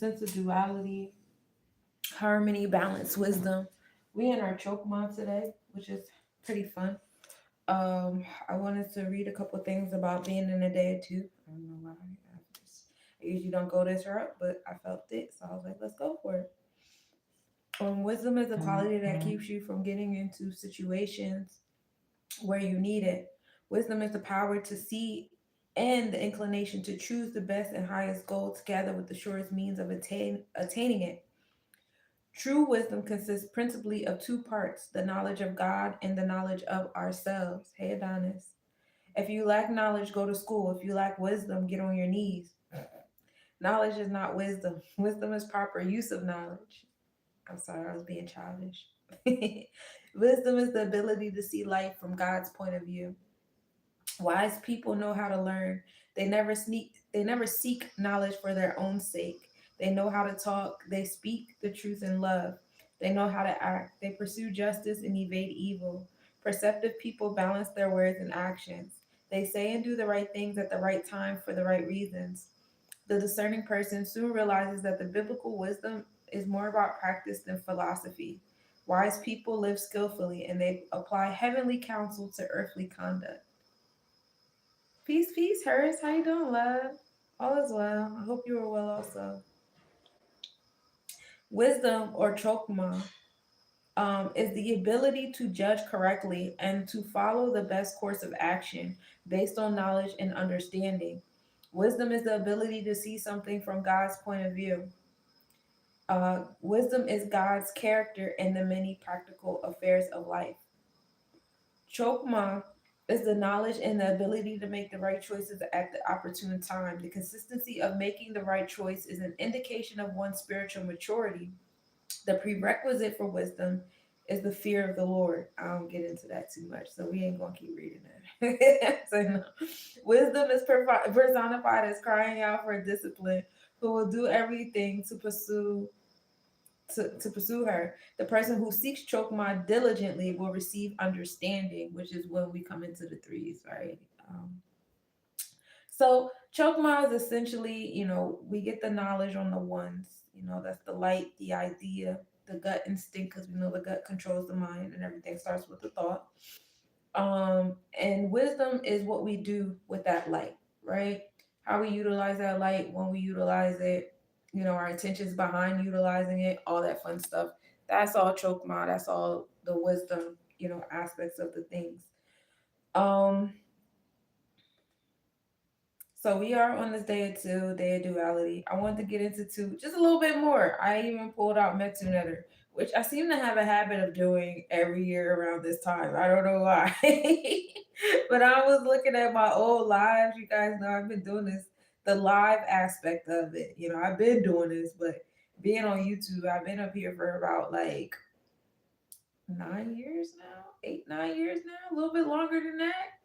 sense of duality, harmony, balance, wisdom. We in our Chokmah today, which is pretty fun. I wanted to read a couple things about being in a day or two. I don't know why. I usually don't go this route, but I felt it, so I was like, let's go for it. Wisdom is a quality that keeps you from getting into situations where you need it. Wisdom is the power to see and the inclination to choose the best and highest goal together with the surest means of attaining it. True wisdom consists principally of two parts, the knowledge of God and the knowledge of ourselves. Hey, Adonis. If you lack knowledge, go to school. If you lack wisdom, get on your knees. Knowledge is not wisdom. Wisdom is proper use of knowledge. I'm sorry, I was being childish. Wisdom is the ability to see life from God's point of view. Wise people know how to learn. They never seek knowledge for their own sake. They know how to talk, they speak the truth in love. They know how to act. They pursue justice and evade evil. Perceptive people balance their words and actions. They say and do the right things at the right time for the right reasons. The discerning person soon realizes that the biblical wisdom is more about practice than philosophy. Wise people live skillfully and they apply heavenly counsel to earthly conduct. Peace, peace, Hers. How you doing, love? All is well. I hope you are well also. Wisdom or chokmah is the ability to judge correctly and to follow the best course of action based on knowledge and understanding. Wisdom is the ability to see something from God's point of view. Wisdom is God's character in the many practical affairs of life. Chokmah is the knowledge and the ability to make the right choices at the opportune time. The consistency of making the right choice is an indication of one's spiritual maturity. The prerequisite for wisdom is the fear of the Lord. I don't get into that too much, so we ain't gonna keep reading that. So, no. Wisdom is personified as crying out for discipline, who will do everything to pursue her. The person who seeks Chokmah diligently will receive understanding, which is when we come into the threes, right? So Chokmah is essentially, we get the knowledge on the ones, that's the light, the idea, the gut instinct, because we know the gut controls the mind and everything starts with the thought. And wisdom is what we do with that light, right? How we utilize that light, when we utilize it, our intentions behind utilizing it, all that fun stuff. That's all Chokmah. That's all the wisdom, aspects of the things. Um, so we are on this day of two, day of duality. I wanted to get into two just a little bit more. I even pulled out Metu Netter, which I seem to have a habit of doing every year around this time. I don't know why. But I was looking at my old lives. You guys know I've been doing this, the live aspect of it. I've been doing this, but being on YouTube, I've been up here for about like 9 years now, 8, 9 years now, a little bit longer than that.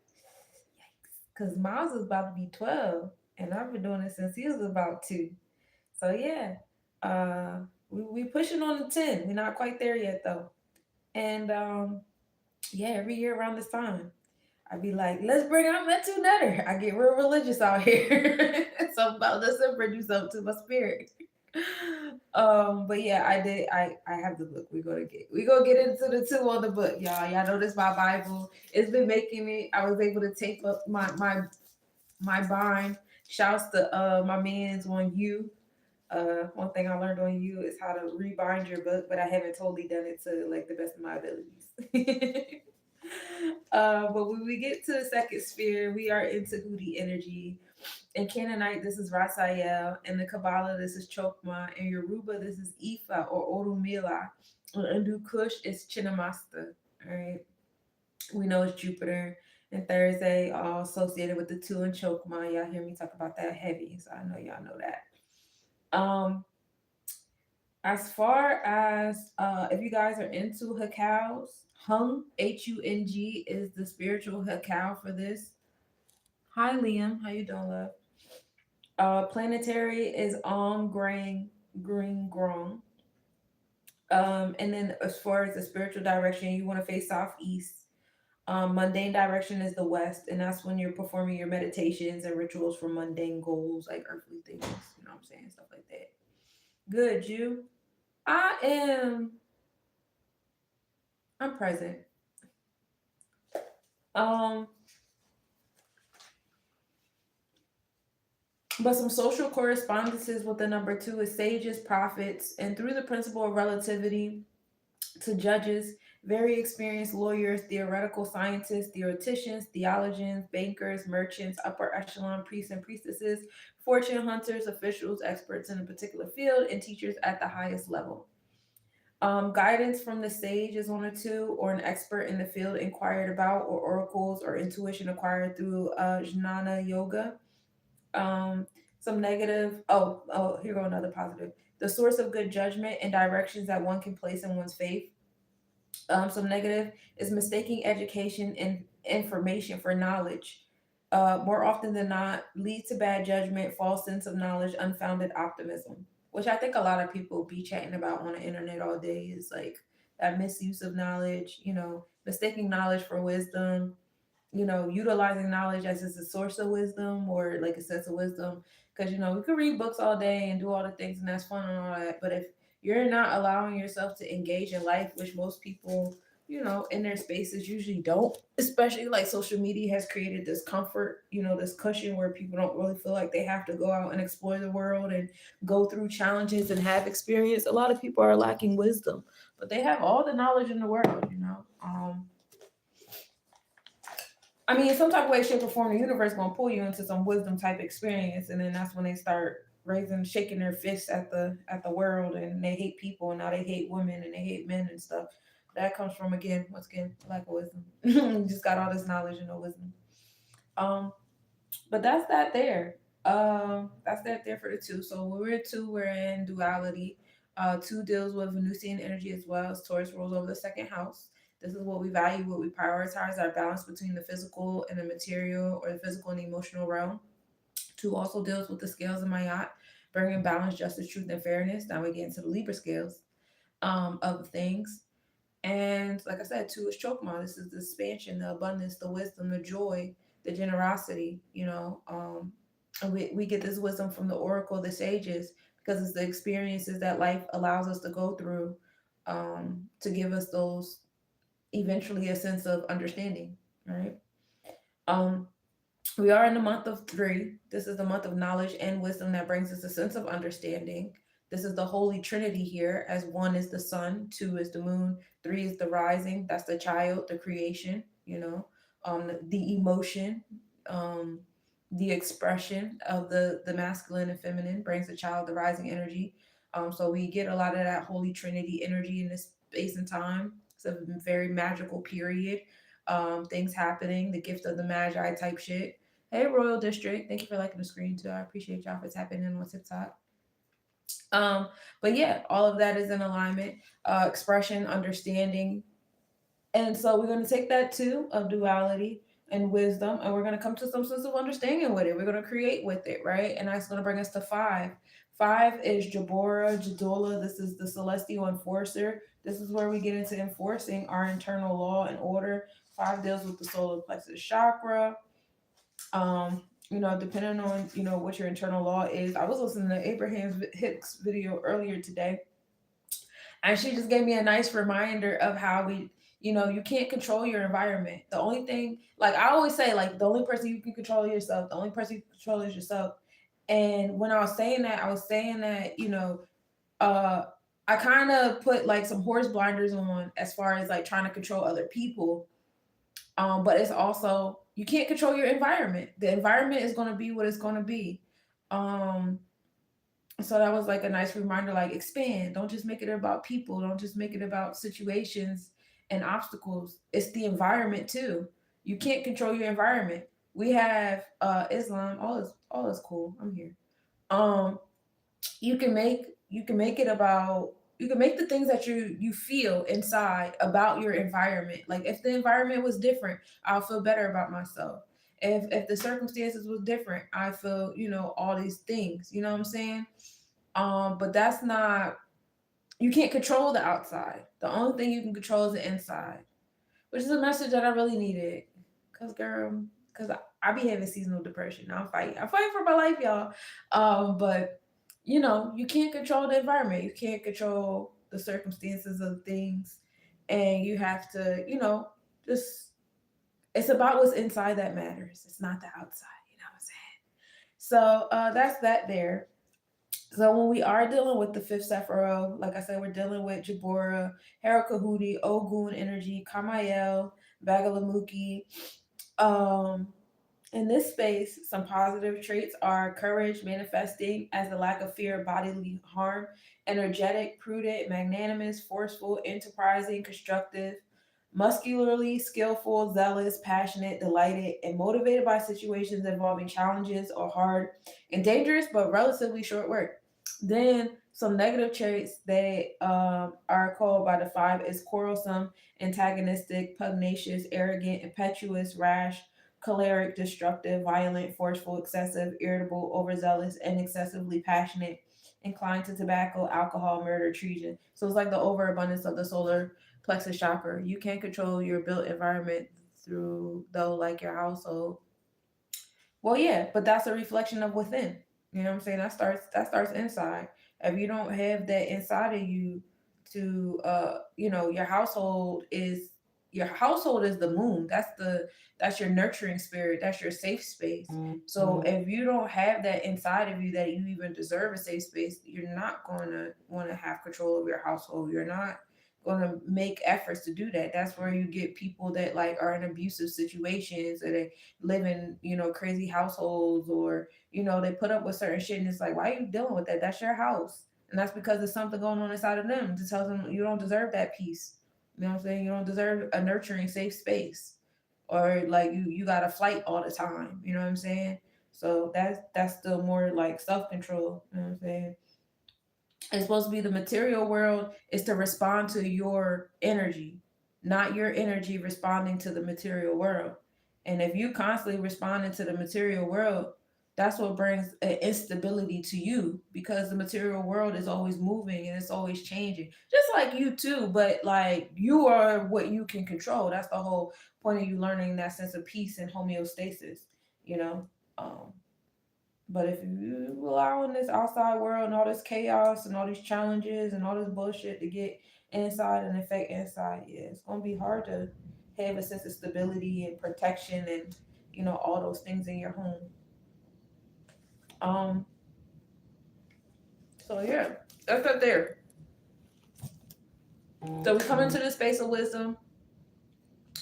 Because Miles is about to be 12, and I've been doing it since he was about 2. So yeah, we pushing on the 10. We're not quite there yet though. And yeah, every year around this time, I'd be like, let's bring out Metu Netter. I get real religious out here. Something about December do something to my spirit. But yeah, I have the book. We gonna get into the two on the book, y'all. Y'all know this my Bible. It's been making me. I was able to tape up my bind. Shouts to my man's on you. One thing I learned on you is how to rebind your book, but I haven't totally done it to like the best of my abilities. But when we get to the second sphere, we are into Houthi energy. In Canaanite, this is Rasael. In the Kabbalah, this is Chokmah. In Yoruba, this is Ifa or Orumila. In Hindu Kush, it's Chinnamasta. All right. We know it's Jupiter and Thursday, all associated with the two and Chokmah. Y'all hear me talk about that heavy, so I know y'all know that. Um, as far as if you guys are into Hakaus, Hung Hung is the spiritual Hakau for this. Hi Liam, how you doing, love? Planetary is Green Grong. And then as far as the spiritual direction, you want to face southeast. Mundane direction is the west, and that's when you're performing your meditations and rituals for mundane goals like earthly things. You know what I'm saying? Stuff like that. Good, you. I am. I'm present. Um, but some social correspondences with the number two is sages, prophets, and through the principle of relativity to judges, very experienced lawyers, theoretical scientists, theoreticians, theologians, bankers, merchants, upper echelon priests and priestesses, fortune hunters, officials, experts in a particular field, and teachers at the highest level. Guidance from the sage is on a two, or an expert in the field inquired about, or oracles or intuition acquired through jnana yoga. Um, some negative. Here go another positive. The source of good judgment and directions that one can place in one's faith. Some negative is mistaking education and information for knowledge. More often than not, leads to bad judgment, false sense of knowledge, unfounded optimism, which I think a lot of people be chatting about on the internet all day is like that misuse of knowledge, mistaking knowledge for wisdom, utilizing knowledge as a source of wisdom or like a sense of wisdom. Because, we could read books all day and do all the things, and that's fun and all that. But if you're not allowing yourself to engage in life, which most people, in their spaces usually don't, especially like social media has created this comfort, this cushion where people don't really feel like they have to go out and explore the world and go through challenges and have experience. A lot of people are lacking wisdom, but they have all the knowledge in the world. I mean, in some type of way, shape, or form, the universe gonna pull you into some wisdom type experience, and then that's when they start raising, shaking their fists at the world, and they hate people, and now they hate women, and they hate men and stuff. That comes from again, once again, lack of wisdom. You just got all this knowledge and no wisdom. Um, but that's that there. That's that there for the two. So when we're in two, we're in duality. Two deals with Venusian energy as well as Taurus rules over the second house. This is what we value, what we prioritize, our balance between the physical and the material, or the physical and the emotional realm. Two also deals with the scales in Mayat, bringing balance, justice, truth, and fairness. Now we get into the Libra scales of things. And like I said, two is Chokmah. This is the expansion, the abundance, the wisdom, the joy, the generosity, and we get this wisdom from the oracle, the sages, because it's the experiences that life allows us to go through to give us those eventually a sense of understanding, right? Um, we are in the month of three. This is the month of knowledge and wisdom that brings us a sense of understanding. This is the Holy Trinity here, as one is the sun, two is the moon, three is the rising. That's the child, the creation, the emotion, um, the expression of the masculine and feminine brings the child, the rising energy. So we get a lot of that Holy Trinity energy in this space and time. It's a very magical period. Things happening, the gift of the magi type shit. Hey, Royal District. Thank you for liking the screen too. I appreciate y'all for tapping in on TikTok. Um, but yeah, all of that is in alignment, expression, understanding. And so we're going to take that too of duality and wisdom, and we're going to come to some sense of understanding with it. We're going to create with it, right? And that's going to bring us to five. Five is Jabora, Jadola. This is the celestial enforcer. This is where we get into enforcing our internal law and order. Five deals with the solar plexus chakra. Depending on what your internal law is. I was listening to Abraham Hicks video earlier today, and she just gave me a nice reminder of how you can't control your environment. The only thing, like I always say, like the only person you can control is yourself. The only person you can control is yourself. And when I was saying that, I was saying that uh I kind of put like some horse blinders on as far as like trying to control other people. But it's also, you can't control your environment. The environment is going to be what it's going to be. Um, so that was like a nice reminder, like expand. Don't just make it about people. Don't just make it about situations and obstacles. It's the environment too. You can't control your environment. We have Islam. All is cool. I'm here. Um, you can make it about, you can make the things that you feel inside about your environment. Like if the environment was different, I'll feel better about myself. If the circumstances was different, I feel all these things, you know what I'm saying. But that's not, you can't control the outside. The only thing you can control is the inside, which is a message that I really needed. Cause girl, cause I be having seasonal depression. I'm fighting for my life, y'all. But you can't control the environment. You can't control the circumstances of things. And you have to, just, it's about what's inside that matters. It's not the outside, what I'm saying? So that's that there. So when we are dealing with the fifth Sephiroth, like I said, we're dealing with Jabora, Harukahuti, Ogun energy, Kamael, Bagalamuki. Um, in this space, some positive traits are courage, manifesting as the lack of fear of bodily harm, energetic, prudent, magnanimous, forceful, enterprising, constructive, muscularly skillful, zealous, passionate, delighted, and motivated by situations involving challenges or hard and dangerous but relatively short work. Then some negative traits that are called by the five is quarrelsome, antagonistic, pugnacious, arrogant, impetuous, rash, choleric, destructive, violent, forceful, excessive, irritable, overzealous, and excessively passionate, inclined to tobacco, alcohol, murder, treason. So it's like the overabundance of the solar plexus chakra. You can't control your built environment through, though, like your household. Well, yeah, but that's a reflection of within. You know what I'm saying? That starts inside. If you don't have that inside of you to your household is the moon. That's your nurturing spirit. That's your safe space. So if you don't have that inside of you that you even deserve a safe space, you're not going to want to have control of your household. You're not going to make efforts to do that. That's where you get people that like are in abusive situations, or they live in crazy households, or they put up with certain shit, and it's like, why are you dealing with that? That's your house. And that's because there's something going on inside of them to tell them you don't deserve that peace. You know what I'm saying? You don't deserve a nurturing safe space, or like you got to fight all the time. You know what I'm saying? So that's still more like self-control. You know what I'm saying? It's supposed to be the material world is to respond to your energy, not your energy responding to the material world. And if you constantly responding to the material world, that's what brings an instability to you, because the material world is always moving and it's always changing, just like you too. But like, you are what you can control. That's the whole point of you learning that sense of peace and homeostasis, you know. Um, but if you allow in this outside world and all this chaos and all these challenges and all this bullshit to get inside and affect inside, yeah, it's gonna be hard to have a sense of stability and protection and all those things in your home. Um, so yeah, that's up there. So we come into this space of wisdom.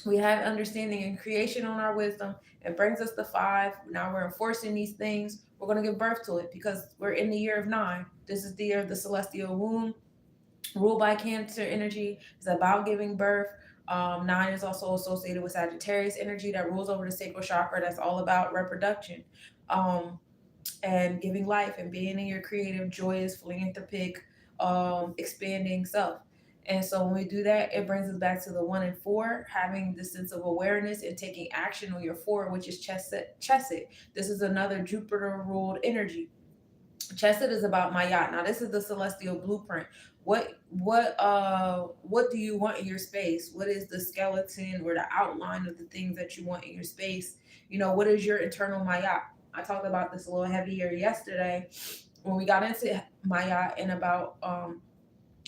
We have understanding and creation on our wisdom. It brings us to five. Now we're enforcing these things. We're going to give birth to it because we're in the year of nine. This is the year of the celestial womb, ruled by Cancer energy. It's about giving birth. Nine is also associated with Sagittarius energy that rules over the sacral chakra. That's all about reproduction. Um, and giving life and being in your creative, joyous, philanthropic, expanding self. And so when we do that, it brings us back to the one and four, having the sense of awareness and taking action on your four, which is Chesed. This is another Jupiter ruled energy. Chesed is about Mayat. Now this is the celestial blueprint. What do you want in your space? What is the skeleton or the outline of the things that you want in your space? What is your internal Mayat? I talked about this a little heavier yesterday when we got into Mayat, and about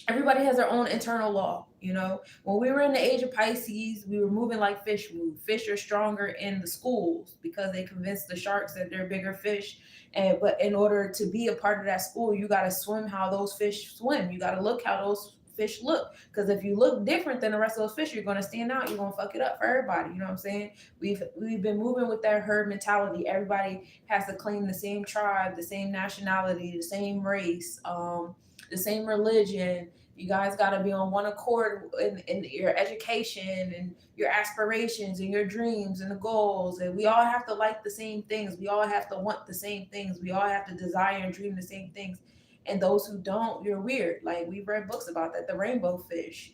everybody has their own internal law. When we were in the age of Pisces, we were moving like fish move. Fish are stronger in the schools because they convinced the sharks that they're bigger fish. And but in order to be a part of that school, you got to swim how those fish swim. You got to look how those fish look, because if you look different than the rest of those fish, you're going to stand out. You're going to fuck it up for everybody. You know what I'm saying? We've been moving with that herd mentality. Everybody has to claim the same tribe, the same nationality, the same race, the same religion. You guys got to be on one accord in your education and your aspirations and your dreams and the goals. And we all have to like the same things. We all have to want the same things. We all have to desire and dream the same things. And those who don't, you're weird. Like, we've read books about that. The rainbow fish,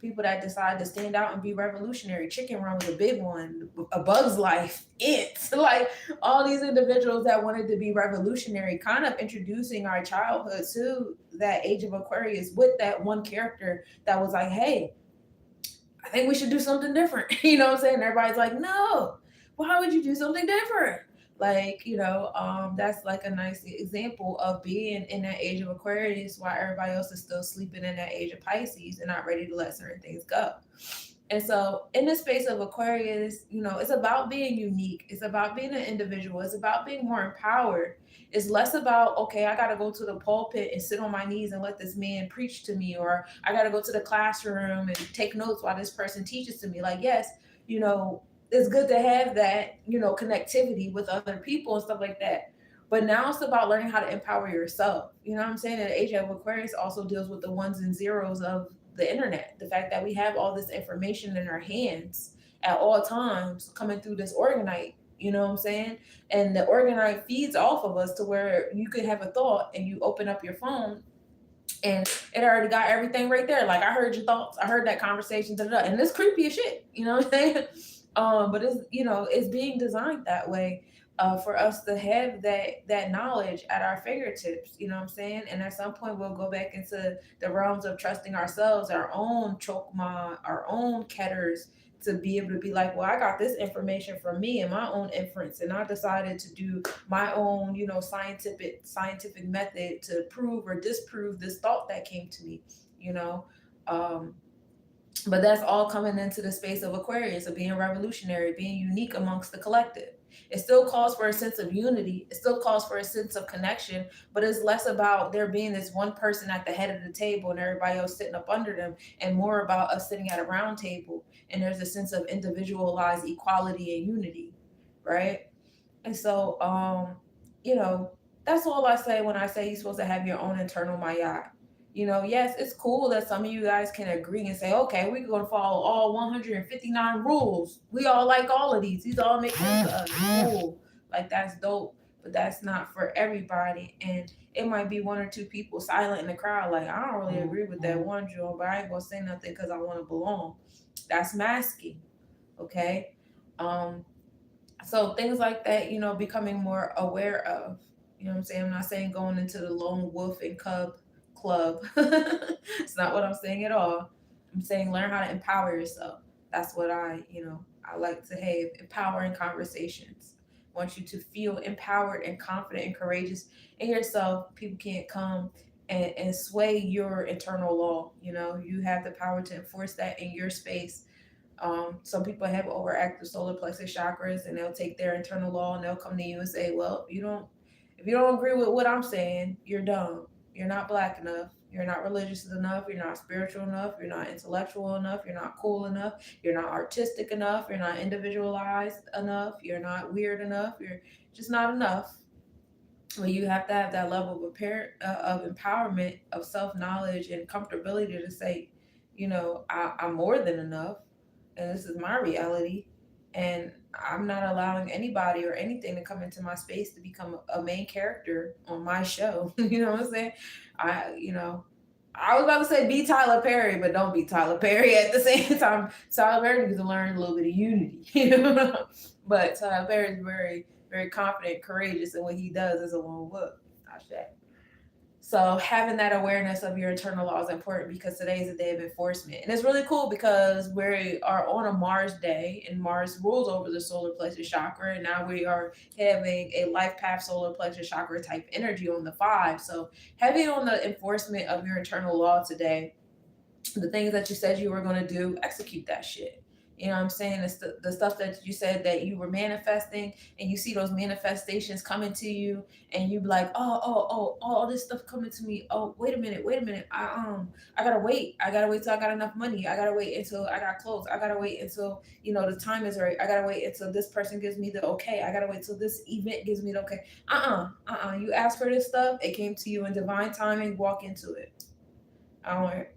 people that decide to stand out and be revolutionary. Chicken Run was a big one. A Bug's Life, It's like all these individuals that wanted to be revolutionary, kind of introducing our childhood to that age of Aquarius with that one character that was like, hey, I think we should do something different. You know what I'm saying? Everybody's like, no, why would you do something different? Like, that's like a nice example of being in that age of Aquarius while everybody else is still sleeping in that age of Pisces and not ready to let certain things go. And so, in the space of Aquarius, it's about being unique. It's about being an individual. It's about being more empowered. It's less about, okay, I got to go to the pulpit and sit on my knees and let this man preach to me, or I got to go to the classroom and take notes while this person teaches to me. Like, yes, you know, it's good to have that, connectivity with other people and stuff like that. But now it's about learning how to empower yourself. You know what I'm saying? And the age of Aquarius also deals with the ones and zeros of the internet. The fact that we have all this information in our hands at all times coming through this organite. You know what I'm saying? And the organite feeds off of us to where you could have a thought and you open up your phone and it already got everything right there. Like, I heard your thoughts, I heard that conversation, da, da, da. And it's creepy as shit. You know what I'm saying? But it's being designed that way, for us to have that knowledge at our fingertips. You know what I'm saying? And at some point, we'll go back into the realms of trusting ourselves, our own Chokmah, our own Ketters, to be able to be like, well, I got this information from me and my own inference, and I decided to do my own, scientific method to prove or disprove this thought that came to me. You know, um, but that's all coming into the space of Aquarius, of being revolutionary, being unique amongst the collective. It still calls for a sense of unity. It still calls for a sense of connection, but it's less about there being this one person at the head of the table and everybody else sitting up under them, and more about us sitting at a round table. And there's a sense of individualized equality and unity, right? And so, you know, that's all I say when I say you're supposed to have your own internal mayat. Yes, it's cool that some of you guys can agree and say, okay, we're going to follow all 159 rules. We all like all of these. These all make sense to us. Cool. Like, that's dope. But that's not for everybody. And it might be one or two people silent in the crowd, like, I don't really agree with that one, Joe, but I ain't going to say nothing because I want to belong. That's masking. Okay. Um, so things like that, becoming more aware of. You know what I'm saying? I'm not saying going into the lone wolf and cub club. It's not what I'm saying at all. I'm saying learn how to empower yourself. That's what I like to have empowering conversations. I want you to feel empowered and confident and courageous in yourself. People can't come and sway your internal law. You have the power to enforce that in your space. Some people have overactive solar plexus chakras, and they'll take their internal law and they'll come to you and say, well, if you don't agree with what I'm saying, you're dumb. You're not black enough. You're not religious enough. You're not spiritual enough. You're not intellectual enough. You're not cool enough. You're not artistic enough. You're not individualized enough. You're not weird enough. You're just not enough. Well, you have to have that level of empowerment, of self knowledge, and comfortability to say, I'm more than enough, and this is my reality, and I'm not allowing anybody or anything to come into my space to become a main character on my show. You know what I'm saying? I was about to say be Tyler Perry, but don't be Tyler Perry at the same time. Tyler Perry needs to learn a little bit of unity, But Tyler Perry is very, very confident, courageous, and what he does is a lone wolf. So having that awareness of your internal law is important, because today is a day of enforcement. And it's really cool because we are on a Mars day, and Mars rules over the solar plexus chakra. And now we are having a life path solar plexus chakra type energy on the 5. So heavy on the enforcement of your internal law today. The things that you said you were going to do, execute that shit. You know what I'm saying? It's the stuff that you said that you were manifesting, and you see those manifestations coming to you, and you be like, all this stuff coming to me. Oh, wait a minute. I gotta wait. I gotta wait till I got enough money. I gotta wait until I got clothes. I gotta wait until, the time is right. I gotta wait until this person gives me the okay. I gotta wait till this event gives me the okay. You asked for this stuff. It came to you in divine timing. Walk into it.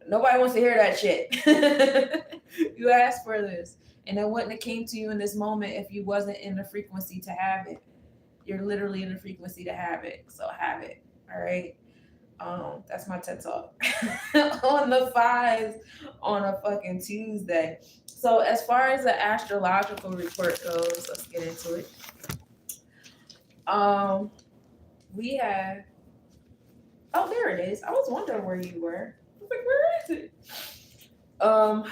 Nobody wants to hear that shit. You asked for this, and it wouldn't have came to you in this moment if you wasn't in the frequency to have it. You're literally in the frequency to have it, so have it. All right. That's my TED talk on the 5s on a fucking Tuesday. So as far as the astrological report goes, let's get into it. We have. Oh, there it is. I was wondering where you were. I was like, where is it?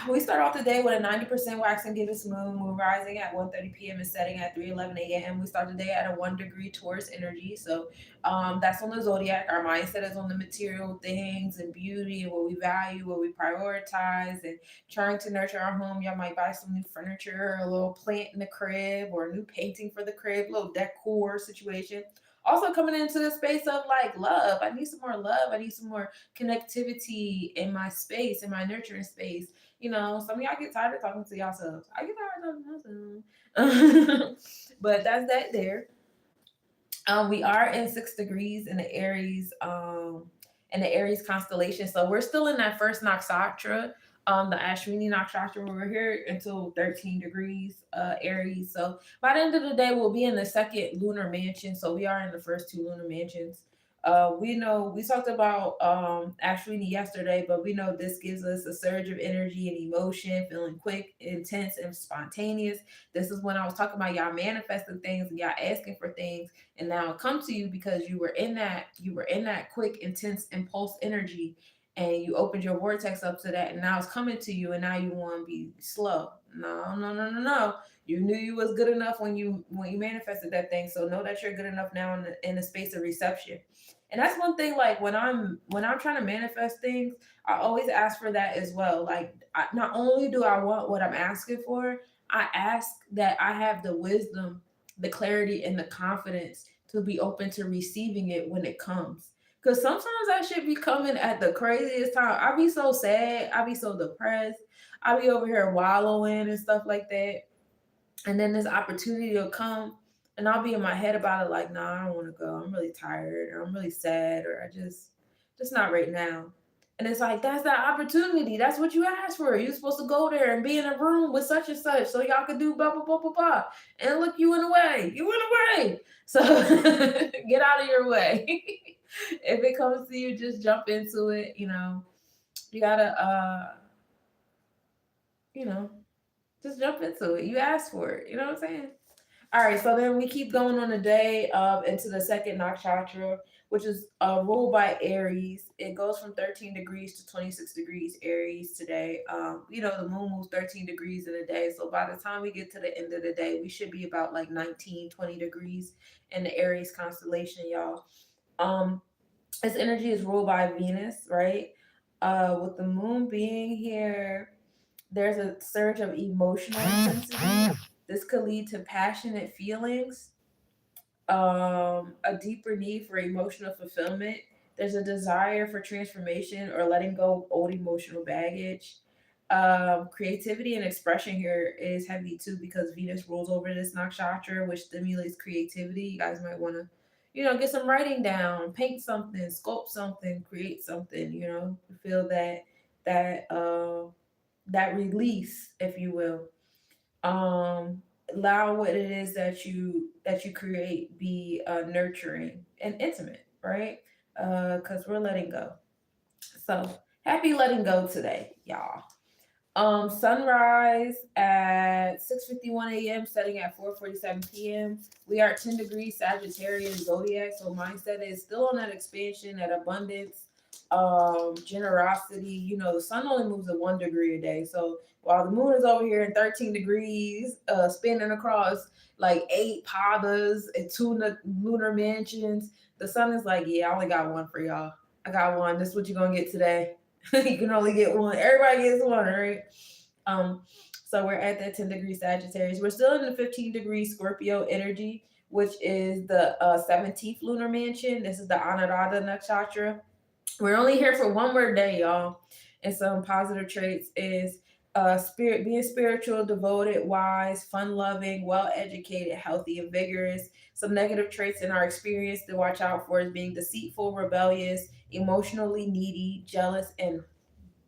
We start off the day with a 90% waxing gibbous moon, moon rising at 1:30 p.m. and setting at 3:11 a.m. We start the day at a 1 degree Taurus energy. So that's on the zodiac. Our mindset is on the material things and beauty and what we value, what we prioritize, and trying to nurture our home. Y'all might buy some new furniture, a little plant in the crib, or a new painting for the crib, a little decor situation. Also coming into the space of like love. I need some more love. I need some more connectivity in my space, in my nurturing space. You know, some of y'all get tired of talking to yourselves. I get tired of talking to myself. But that's that there. We are in 6 degrees in the Aries constellation. So we're still in that first nakshatra, the Ashwini nakshatra. We're here until 13 degrees Aries. So by the end of the day, we'll be in the second lunar mansion. So we are in the first two lunar mansions. We know we talked about Ashwini yesterday, but we know this gives us a surge of energy and emotion, feeling quick, intense, and spontaneous. This is when I was talking about y'all manifesting things and y'all asking for things, and now it come to you because you were in that quick, intense, impulse energy, and you opened your vortex up to that, and now it's coming to you, and now you want to be slow. No, no, no, no, no. You knew you was good enough when you manifested that thing, so know that you're good enough now in the space of reception. And that's one thing, like when I'm trying to manifest things, I always ask for that as well. Like not only do I want what I'm asking for, I ask that I have the wisdom, the clarity, and the confidence to be open to receiving it when it comes. Because sometimes that should be coming at the craziest time. I be so sad. I be so depressed. I be over here wallowing and stuff like that. And then this opportunity will come, and I'll be in my head about it like, nah, I don't want to go. I'm really tired, or I'm really sad, or just not right now. And it's like, that's that opportunity. That's what you asked for. You're supposed to go there and be in a room with such and such so y'all could do blah, blah, blah, blah, blah. And look, you in the way. You in the way. So get out of your way. If it comes to you, just jump into it. You gotta, you know, just jump into it. You asked for it. You know what I'm saying? All right, so then we keep going on the day into the second nakshatra, which is ruled by Aries. It goes from 13 degrees to 26 degrees Aries today. The moon moves 13 degrees in a day. So by the time we get to the end of the day, we should be about like 19, 20 degrees in the Aries constellation, y'all. Um, this energy is ruled by Venus, right? With the moon being here, there's a surge of emotional intensity. This could lead to passionate feelings, a deeper need for emotional fulfillment. There's a desire for transformation or letting go of old emotional baggage. Creativity and expression here is heavy too because Venus rules over this nakshatra, which stimulates creativity. You guys might want to, get some writing down, paint something, sculpt something, create something. Feel that release, if you will. um Allow what it is that you create be nurturing and intimate, right? Because we're letting go. So happy letting go today, y'all. Sunrise at 6:51 a.m., setting at 4:47 p.m. We are 10 degrees Sagittarius zodiac, so mindset is still on that expansion, that abundance, generosity. The sun only moves at 1 degree a day, so while the moon is over here in 13 degrees, spinning across like 8 padas and two lunar mansions, the sun is like, yeah, I only got one for y'all. I got one. This is what you're gonna get today. You can only get one. Everybody gets one, right? Um, so we're at that 10 degree Sagittarius. We're still in the 15-degree Scorpio energy, which is the 17th lunar mansion. This is the Anurada nakshatra. We're only here for one more day, y'all. And some positive traits is being spiritual, devoted, wise, fun loving, well educated, healthy, and vigorous. Some negative traits in our experience to watch out for is being deceitful, rebellious, emotionally needy, jealous, and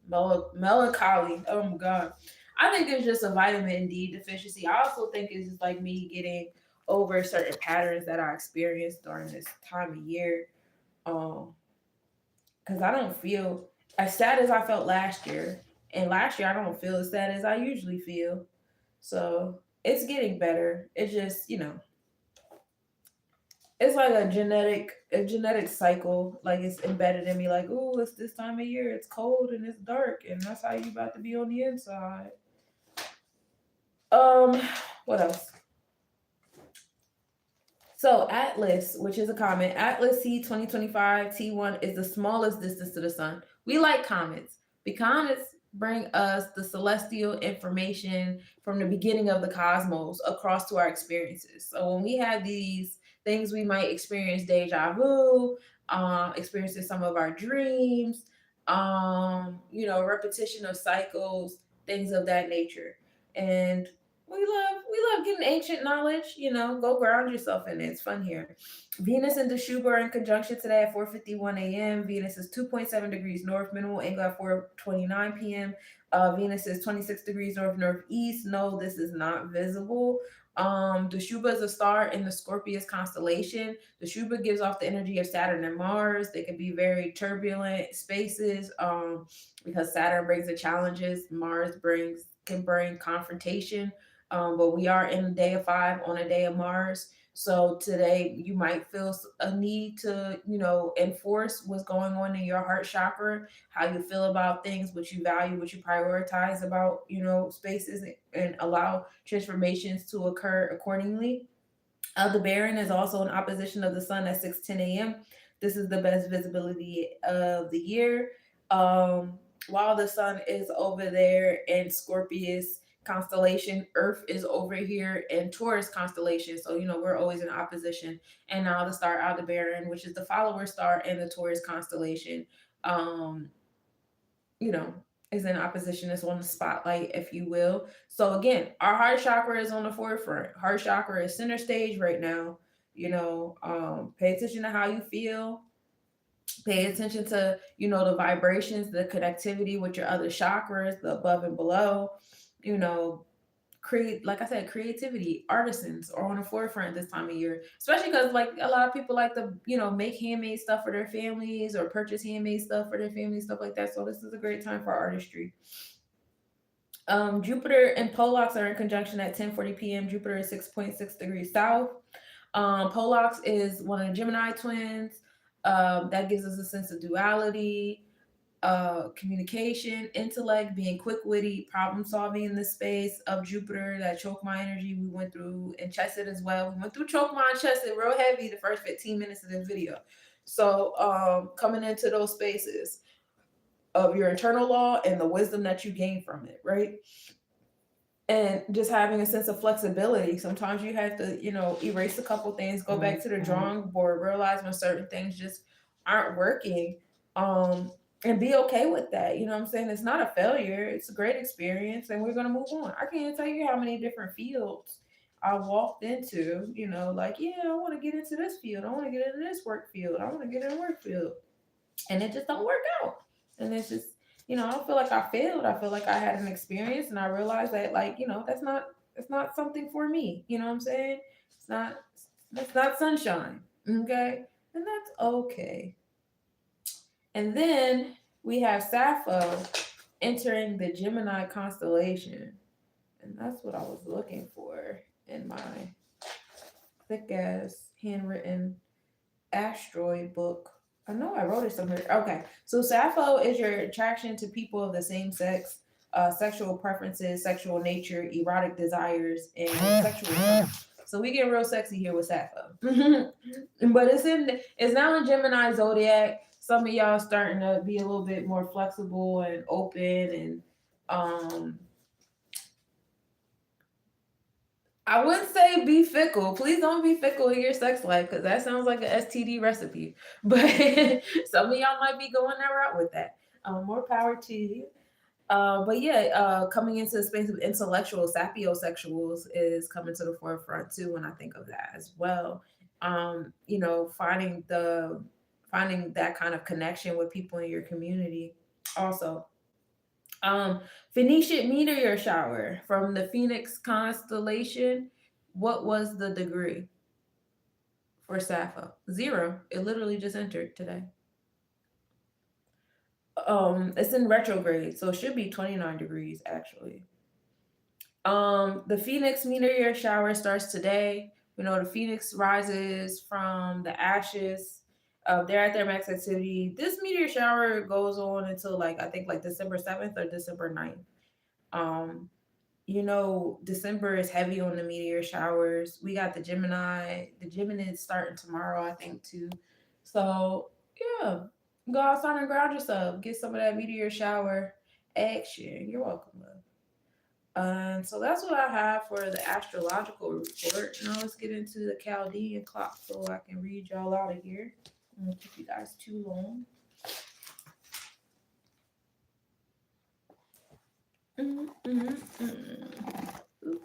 melancholy. Oh my god. I think it's just a vitamin D deficiency. I also think it's just like me getting over certain patterns that I experienced during this time of year. Um, because I don't feel as sad as I felt last year. And last year I don't feel as sad as I usually feel. So it's getting better. It's just, it's like a genetic cycle. Like it's embedded in me. Like, ooh, it's this time of year. It's cold and it's dark, and that's how you about to be on the inside. Um, what else? So Atlas, which is a comet, Atlas C 2025 T1 is the smallest distance to the sun. We like comets. The comets bring us the celestial information from the beginning of the cosmos across to our experiences. So when we have these things, we might experience deja vu, experiencing some of our dreams, repetition of cycles, things of that nature. And we love getting ancient knowledge. Go ground yourself in it. It's fun here. Venus and Dashuba are in conjunction today at 4:51 a.m. Venus is 2.7 degrees north, minimal angle at 4:29 p.m. Venus is 26 degrees north northeast. No, this is not visible. Dashuba is a star in the Scorpius constellation. Dashuba gives off the energy of Saturn and Mars. They can be very turbulent spaces. Because Saturn brings the challenges, Mars brings can bring confrontation. But we are in a day of five on a day of Mars. So today you might feel a need to, enforce what's going on in your heart chakra, how you feel about things, what you value, what you prioritize about, spaces, and allow transformations to occur accordingly. Aldebaran is also in opposition of the sun at 6:10 a.m. This is the best visibility of the year. Um, while the sun is over there in Scorpius constellation, Earth is over here in Taurus constellation. So, we're always in opposition. And now the star Aldebaran, which is the follower star in the Taurus constellation, um, you know, is in opposition, is on the spotlight, if you will. So again, our heart chakra is on the forefront. Heart chakra is center stage right now. Pay attention to how you feel. Pay attention to, the vibrations, the connectivity with your other chakras, the above and below. You know, create, like I said, creativity, artisans are on the forefront this time of year, especially because like a lot of people like to, make handmade stuff for their families or purchase handmade stuff for their families, stuff like that. So this is a great time for artistry. Jupiter and Polox are in conjunction at 10:40 p.m. Jupiter is 6.6 degrees south. Polox is one of the Gemini twins. That gives us a sense of duality, communication, intellect, being quick witty, problem solving in the space of Jupiter, that Chokmah energy we went through and Chesed as well. We went through Chokmah and Chesed real heavy the first 15 minutes of this video. So coming into those spaces of your internal law and the wisdom that you gain from it, right? And just having a sense of flexibility. Sometimes you have to, erase a couple things, go back to the drawing board, realize when certain things just aren't working, and be okay with that. You know what I'm saying? It's not a failure. It's a great experience, and we're gonna move on. I can't tell you how many different fields I walked into. Like, yeah, I want to get into this field. I want to get into this work field. I want to get in a work field, and it just don't work out. And it's just, I don't feel like I failed. I feel like I had an experience, and I realized that, like, that's not something for me. You know what I'm saying? It's not. That's not sunshine. Okay, and that's okay. And then we have Sappho entering the Gemini constellation, and that's what I was looking for in my thick ass handwritten asteroid book. I know I wrote it somewhere. Okay, so Sappho is your attraction to people of the same sex, sexual preferences, sexual nature, erotic desires, and sexual turn. So we get real sexy here with Sappho. But it's now in Gemini zodiac. Some of y'all starting to be a little bit more flexible and open, and um I wouldn't say be fickle. Please don't be fickle in your sex life, because that sounds like an STD recipe. But some of y'all might be going that route with that. More power to you. But yeah, coming into the space of intellectual sapiosexuals is coming to the forefront too when I think of that as well. Finding that kind of connection with people in your community. Also, um, Phoenician meteor shower from the Phoenix constellation. What was the degree for Sappho? Zero. It literally just entered today. It's in retrograde, so it should be 29 degrees actually. The Phoenix meteor shower starts today. We know the phoenix rises from the ashes. They're at their max activity. This meteor shower goes on until like I think like December 7th or December 9th. Um, December is heavy on the meteor showers. We got the Gemini. The Gemini is starting tomorrow, I think, too. So, yeah, go outside and ground yourself. Get some of that meteor shower action. You're welcome, love. So that's what I have for the astrological report. Now let's get into the Chaldean clock so I can read y'all out of here. I won't keep you guys too long. Mm, mm, mm.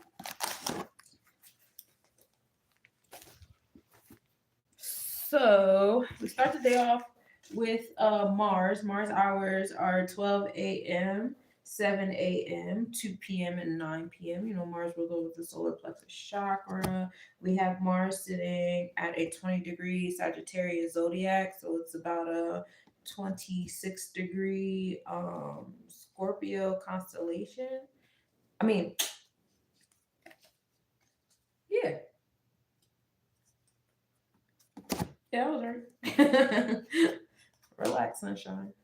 So we start the day off with Mars. Mars hours are 12 a.m., 7 a.m., 2 p.m., and 9 p.m. Mars will go with the solar plexus chakra. We have Mars sitting at a 20-degree Sagittarius zodiac, so it's about a 26-degree Scorpio constellation. I mean, yeah, yeah, I was right. Relax, sunshine.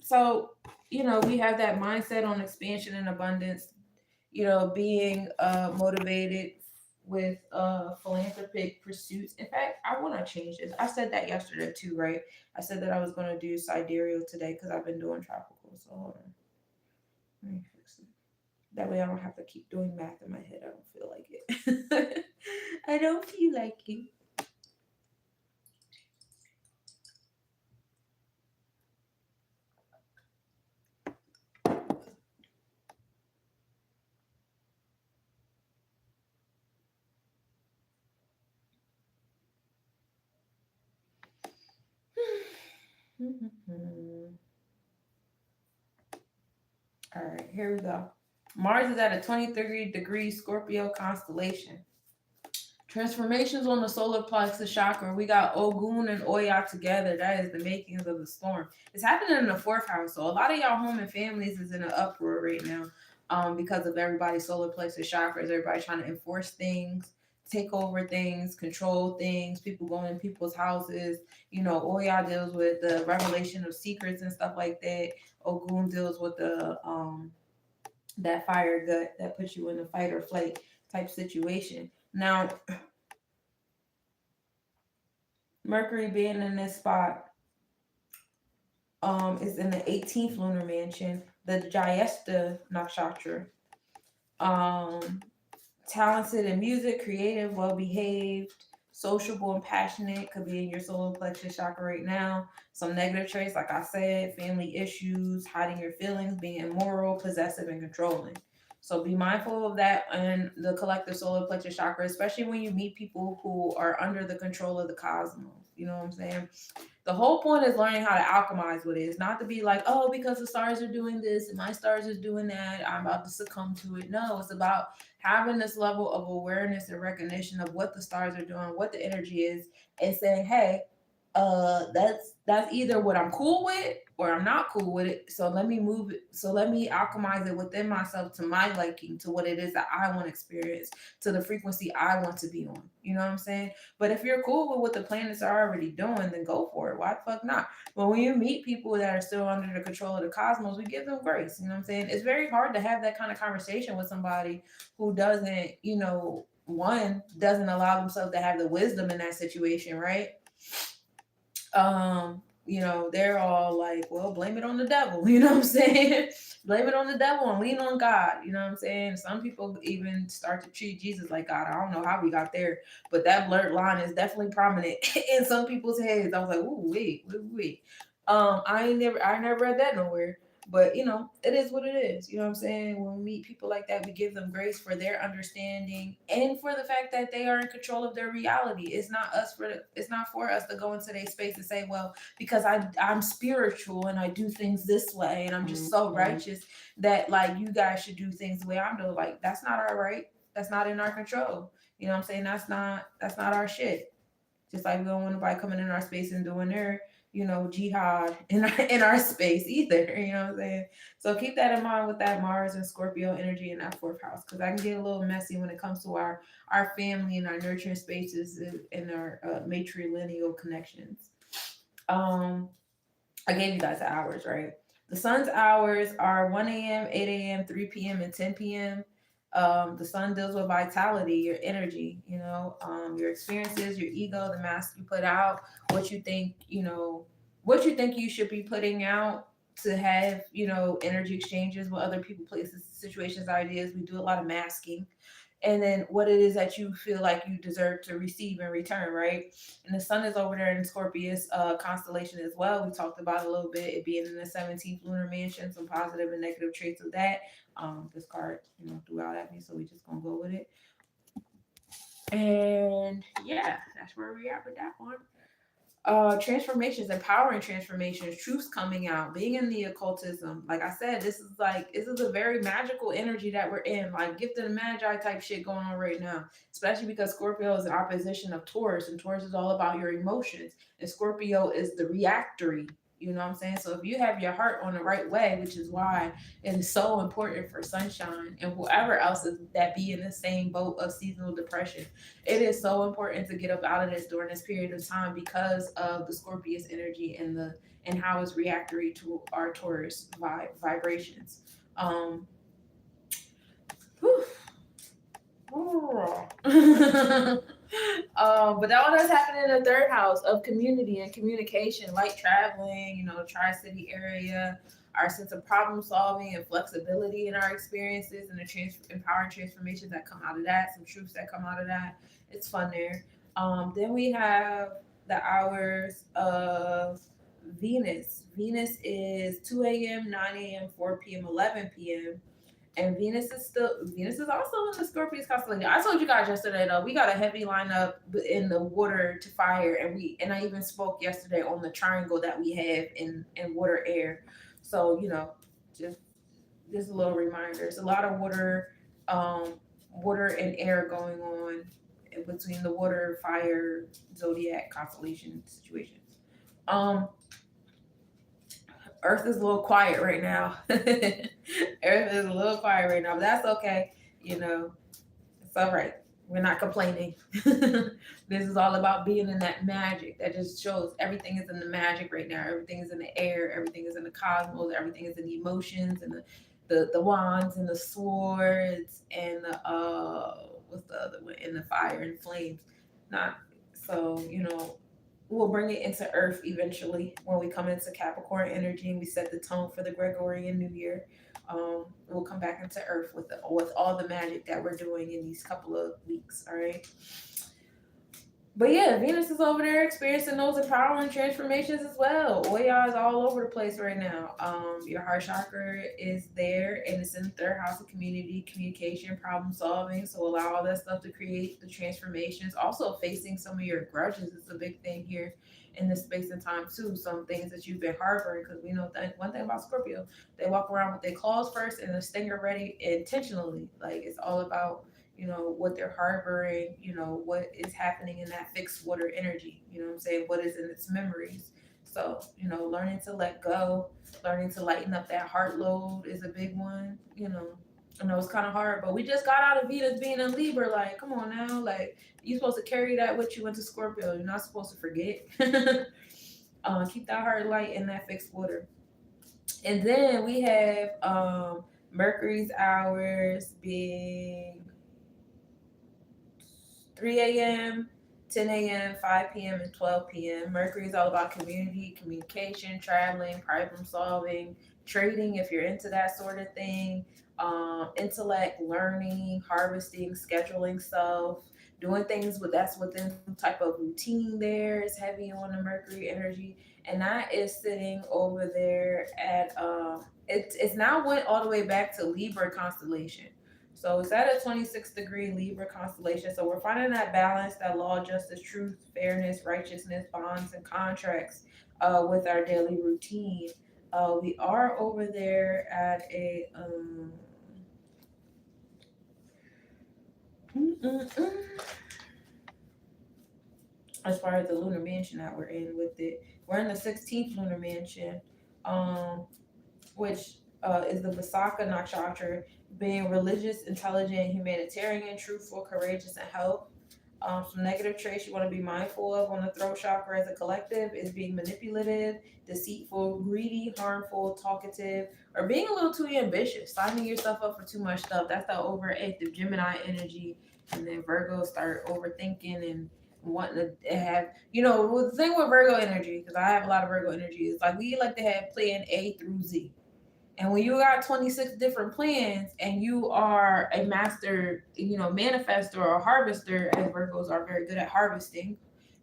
So we have that mindset on expansion and abundance. Being motivated with philanthropic pursuits. In fact, I want to change this. I said that yesterday too, right? I said that I was going to do sidereal today because I've been doing tropical. So hold on, let me fix it. That way I don't have to keep doing math in my head. I don't feel like it. I don't feel like it. All right, here we go. Mars is at a 23-degree Scorpio constellation. Transformations on the solar plexus chakra. We got Ogun and Oya together. That is the makings of the storm. It's happening in the fourth house. So a lot of y'all home and families is in an uproar right now, because of everybody's solar plexus chakras. Everybody trying to enforce things, take over things, control things. People going in people's houses. Oya deals with the revelation of secrets and stuff like that. Ogun deals with the that fire gut that puts you in a fight or flight type situation. Now, Mercury being in this spot is in the 18th lunar mansion, the Jayesta nakshatra. Um, Talented in music, creative, well behaved, sociable, and passionate could be in your solar plexus chakra right now. Some negative traits, like I said, family issues, hiding your feelings, being immoral, possessive, and controlling. So be mindful of that in the collective solar plexus chakra, especially when you meet people who are under the control of the cosmos. You know what I'm saying? The whole point is learning how to alchemize what is, not to be like, oh, because the stars are doing this and my stars is doing that, I'm about to succumb to it. No, it's about having this level of awareness and recognition of what the stars are doing, what the energy is, and saying, hey, that's either what I'm cool with or I'm not cool with it. So let me move it. So let me alchemize it within myself to my liking, to what it is that I want to experience, to the frequency I want to be on. You know what I'm saying? But if you're cool with what the planets are already doing, then go for it. Why the fuck not? But when you meet people that are still under the control of the cosmos, we give them grace. You know what I'm saying? It's very hard to have that kind of conversation with somebody who doesn't, one, doesn't allow themselves to have the wisdom in that situation, right? They're all like, well, blame it on the devil. You know what I'm saying? Blame it on the devil and lean on God. You know what I'm saying? Some people even start to treat Jesus like God. I don't know how we got there, but that blurred line is definitely prominent in some people's heads. I was like, ooh, wait. I never read that nowhere. But it is what it is. You know what I'm saying? When we meet people like that, we give them grace for their understanding and for the fact that they are in control of their reality. It's not for us to go into their space and say, well, because I'm spiritual and I do things this way and I'm just so righteous that like you guys should do things the way I'm doing. Like that's not our right. That's not in our control. You know what I'm saying? That's not our shit. Just like we don't want nobody coming in our space and doing their, jihad in our space either. You know what I'm saying? So keep that in mind with that Mars and Scorpio energy in that fourth house, because I can get a little messy when it comes to our family and our nurturing spaces and our matrilineal connections. Um, I gave you guys the hours, right? The sun's hours are 1 a.m., 8 a.m., 3 p.m., and 10 p.m. The sun deals with vitality, your energy, your experiences, your ego, the mask you put out, what you think, what you think you should be putting out to have, energy exchanges with other people, places, situations, ideas. We do a lot of masking, and then what it is that you feel like you deserve to receive in return, right? And the sun is over there in Scorpius constellation as well. We talked about a little bit it being in the 17th lunar mansion, some positive and negative traits of that. This card, threw out at me, so we just gonna go with it. And yeah, that's where we are with that one. Transformations, empowering transformations, truths coming out, being in the occultism. Like I said, this is a very magical energy that we're in, like gifted and magi type shit going on right now, especially because Scorpio is an opposition of Taurus, and Taurus is all about your emotions, and Scorpio is the reactory. You know what I'm saying? So if you have your heart on the right way, which is why it is so important for sunshine and whoever else is that be in the same boat of seasonal depression, it is so important to get up out of this during this period of time because of the Scorpius energy and how it's reactory to our Taurus vibrations. Um, whew. But that one is happening in the third house of community and communication, like traveling, tri-city area, our sense of problem solving and flexibility in our experiences, and the empowering transformations that come out of that, some truths that come out of that. It's fun there. Then we have the hours of Venus. Venus is 2 a.m., 9 a.m., 4 p.m., 11 p.m. And Venus is also in the Scorpius constellation. I told you guys yesterday though, we got a heavy lineup in the water to fire, and I even spoke yesterday on the triangle that we have in water air. So just a little reminder. It's a lot of water and air going on in between the water, fire, zodiac constellation situations. Um, Earth is a little quiet right now. Earth is a little quiet right now, but that's okay. You know, it's all right. We're not complaining. This is all about being in that magic that just shows everything is in the magic right now. Everything is in the air. Everything is in the cosmos. Everything is in the emotions and the wands and the swords and the what's the other one, and the fire and flames. Not so we'll bring it into Earth eventually when we come into Capricorn energy and we set the tone for the Gregorian New Year. We'll come back into Earth with all the magic that we're doing in these couple of weeks. All right. But yeah, Venus is over there experiencing those empowering transformations as well. Oya is all over the place right now. Your heart chakra is there, and it's in the third house of community, communication, problem solving. So allow all that stuff to create the transformations. Also, facing some of your grudges is a big thing here in this space and time too. Some things that you've been harboring, because we know that one thing about Scorpio, they walk around with their claws first and the stinger ready intentionally. Like it's all about what they're harboring, what is happening in that fixed water energy, what I'm saying, what is in its memories. So, learning to let go, learning to lighten up that heart load is a big one. I know it's kind of hard, but we just got out of Venus being in Libra. Like, come on now. Like, you're supposed to carry that with you into Scorpio. You're not supposed to forget. Keep that heart light in that fixed water. And then we have Mercury's hours being 3 a.m., 10 a.m., 5 p.m., and 12 p.m. Mercury is all about community, communication, traveling, problem solving, trading if you're into that sort of thing, intellect, learning, harvesting, scheduling stuff, doing things that's within some type of routine there is heavy on the Mercury energy. And that is sitting over there at, it's now went all the way back to Libra constellation. So it's at a 26-degree Libra constellation. So we're finding that balance, that law, justice, truth, fairness, righteousness, bonds, and contracts with our daily routine. We are over there at a as far as the lunar mansion that we're in with it. We're in the 16th lunar mansion, um, which is the Visakha nakshatra, being religious, intelligent, humanitarian, truthful, courageous, and health. Some negative traits you want to be mindful of on the throat chakra as a collective is being manipulative, deceitful, greedy, harmful, talkative, or being a little too ambitious, signing yourself up for too much stuff. That's that overactive Gemini energy. And then Virgo start overthinking and wanting to have, the thing with Virgo energy, because I have a lot of Virgo energy, is like we like to have plan A through Z. And when you got 26 different plans and you are a master, manifester or harvester, as Virgos are very good at harvesting,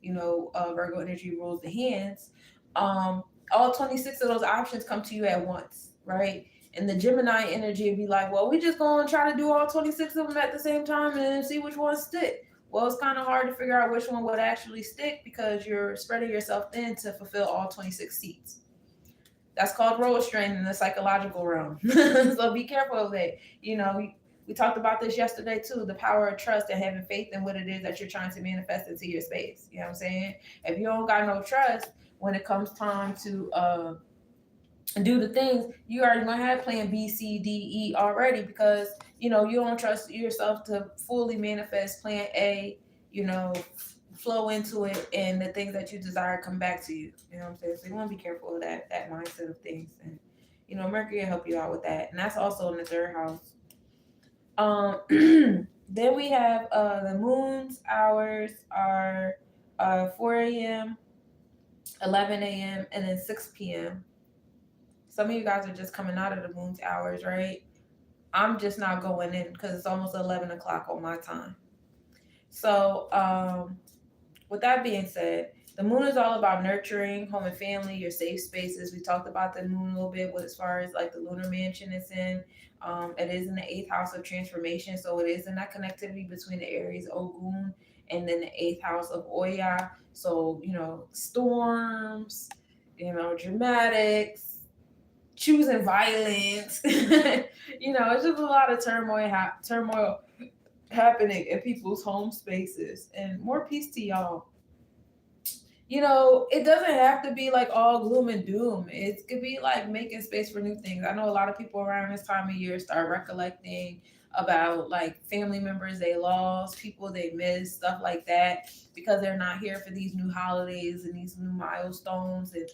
Virgo energy rules the hands. Um, all 26 of those options come to you at once, right? And the Gemini energy would be like, well, we just going to try to do all 26 of them at the same time and see which ones stick. Well, it's kind of hard to figure out which one would actually stick because you're spreading yourself thin to fulfill all 26 seats. That's called role strain in the psychological realm. So be careful of it. We talked about this yesterday too, the power of trust and having faith in what it is that you're trying to manifest into your space. You know what I'm saying? If you don't got no trust when it comes time to do the things, you already gonna have plan B, C, D, E already because you don't trust yourself to fully manifest plan A, flow into it and the things that you desire come back to you. You know what I'm saying? So you want to be careful of that mindset of things. And Mercury will help you out with that. And that's also in the third house. Then we have the moon's hours are 4 a.m., 11 a.m., and then 6 p.m. Some of you guys are just coming out of the moon's hours, right? I'm just not going in because it's almost 11 o'clock on my time. So, with that being said, the moon is all about nurturing home and family, your safe spaces. We talked about the moon a little bit with as far as like the lunar mansion it's in. It is in the eighth house of transformation, so it is in that connectivity between the Aries Ogun and then the eighth house of Oya. So storms, dramatics, choosing violence. It's just a lot of turmoil happening in people's home spaces. And more peace to y'all. It doesn't have to be like all gloom and doom. It could be like making space for new things. I know a lot of people around this time of year start recollecting about like family members they lost, people they missed, stuff like that, because they're not here for these new holidays and these new milestones. And,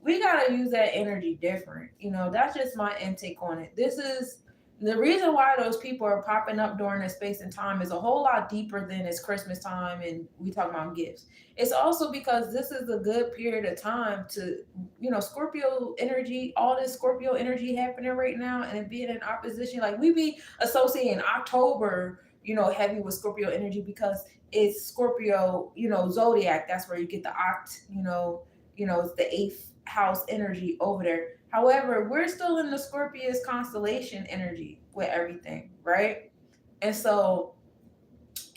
we got to use that energy different. That's just my intake on it. This is the reason why those people are popping up during this space and time is a whole lot deeper than it's Christmas time and we talk about gifts. It's also because this is a good period of time to, Scorpio energy, all this Scorpio energy happening right now and it being in opposition. Like we be associating October, heavy with Scorpio energy because it's Scorpio, zodiac. That's where you get the it's the eighth house energy over there. However, we're still in the Scorpius constellation energy with everything, right? And so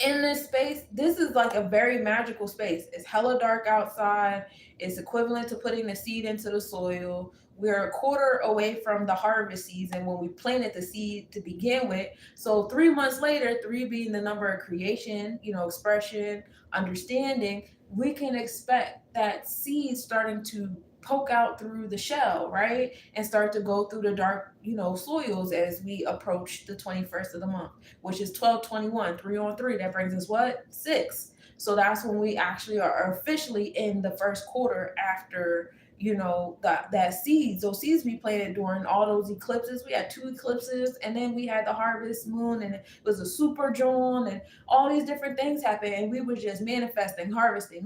in this space, this is like a very magical space. It's hella dark outside. It's equivalent to putting the seed into the soil. We're a quarter away from the harvest season when we planted the seed to begin with. So 3 months later, three being the number of creation, expression, understanding, we can expect that seed starting to poke out through the shell, right? And start to go through the dark, soils as we approach the 21st of the month, which is 12/21, 3 on 3. That brings us what? 6. So that's when we actually are officially in the first quarter after, that seeds. Those seeds we planted during all those eclipses. We had 2 eclipses and then we had the harvest moon and it was a super John and all these different things happened. And we were just manifesting, harvesting,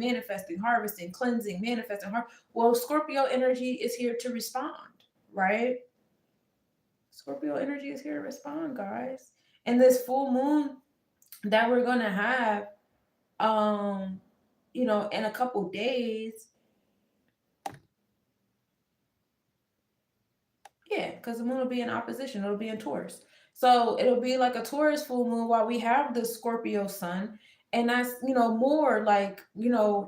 cleansing, manifesting. Well, Scorpio energy is here to respond, right? Scorpio energy is here to respond, guys. And this full moon that we're gonna have, um, in a couple days. Yeah, because the moon will be in opposition. It'll be in Taurus. So it'll be like a Taurus full moon while we have the Scorpio sun. And that's, more like,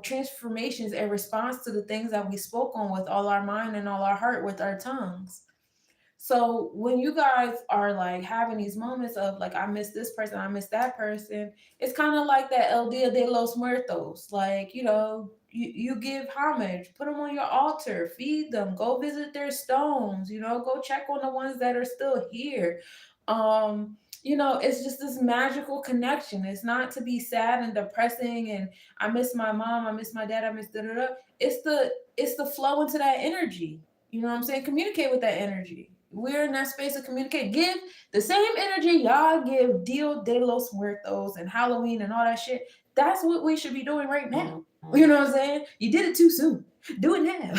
transformations in response to the things that we spoke on with all our mind and all our heart with our tongues. So when you guys are like having these moments of like, I miss this person, I miss that person, it's kind of like that El Dia de los Muertos. Like, you give homage, put them on your altar, feed them, go visit their stones, go check on the ones that are still here. It's just this magical connection. It's not to be sad and depressing and I miss my mom, I miss my dad, I miss da da da. It's the flow into that energy. You know what I'm saying? Communicate with that energy. We're in that space of communicate. Give the same energy y'all give Dia de los Muertos and Halloween and all that shit. That's what we should be doing right now. You know what I'm saying? You did it too soon. Do it now.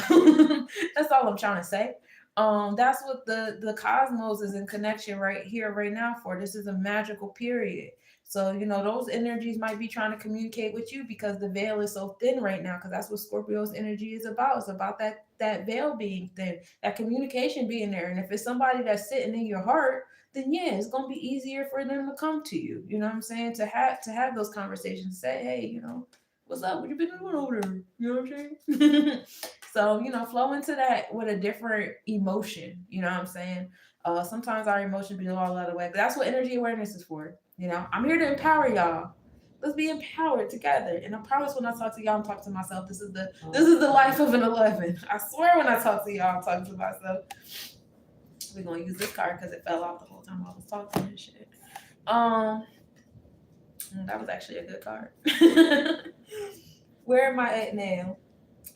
That's all I'm trying to say. That's what the cosmos is in connection right here, right now for. This is a magical period. So, those energies might be trying to communicate with you because the veil is so thin right now, because that's what Scorpio's energy is about. It's about that veil being thin, that communication being there. And if it's somebody that's sitting in your heart, then yeah, it's gonna be easier for them to come to you. You know what I'm saying? To have those conversations. Say, hey, what's up? What you been doing over there? You know what I'm saying? So, flow into that with a different emotion. You know what I'm saying? Sometimes our emotions be all out of whack. That's what energy awareness is for. I'm here to empower y'all. Let's be empowered together. And I promise when I talk to y'all, I'm talking to myself. This is the life of an 11. I swear when I talk to y'all, I'm talking to myself. We're gonna use this card because it fell off the whole time I was talking and shit. Um, that was actually a good card. Where am I at now?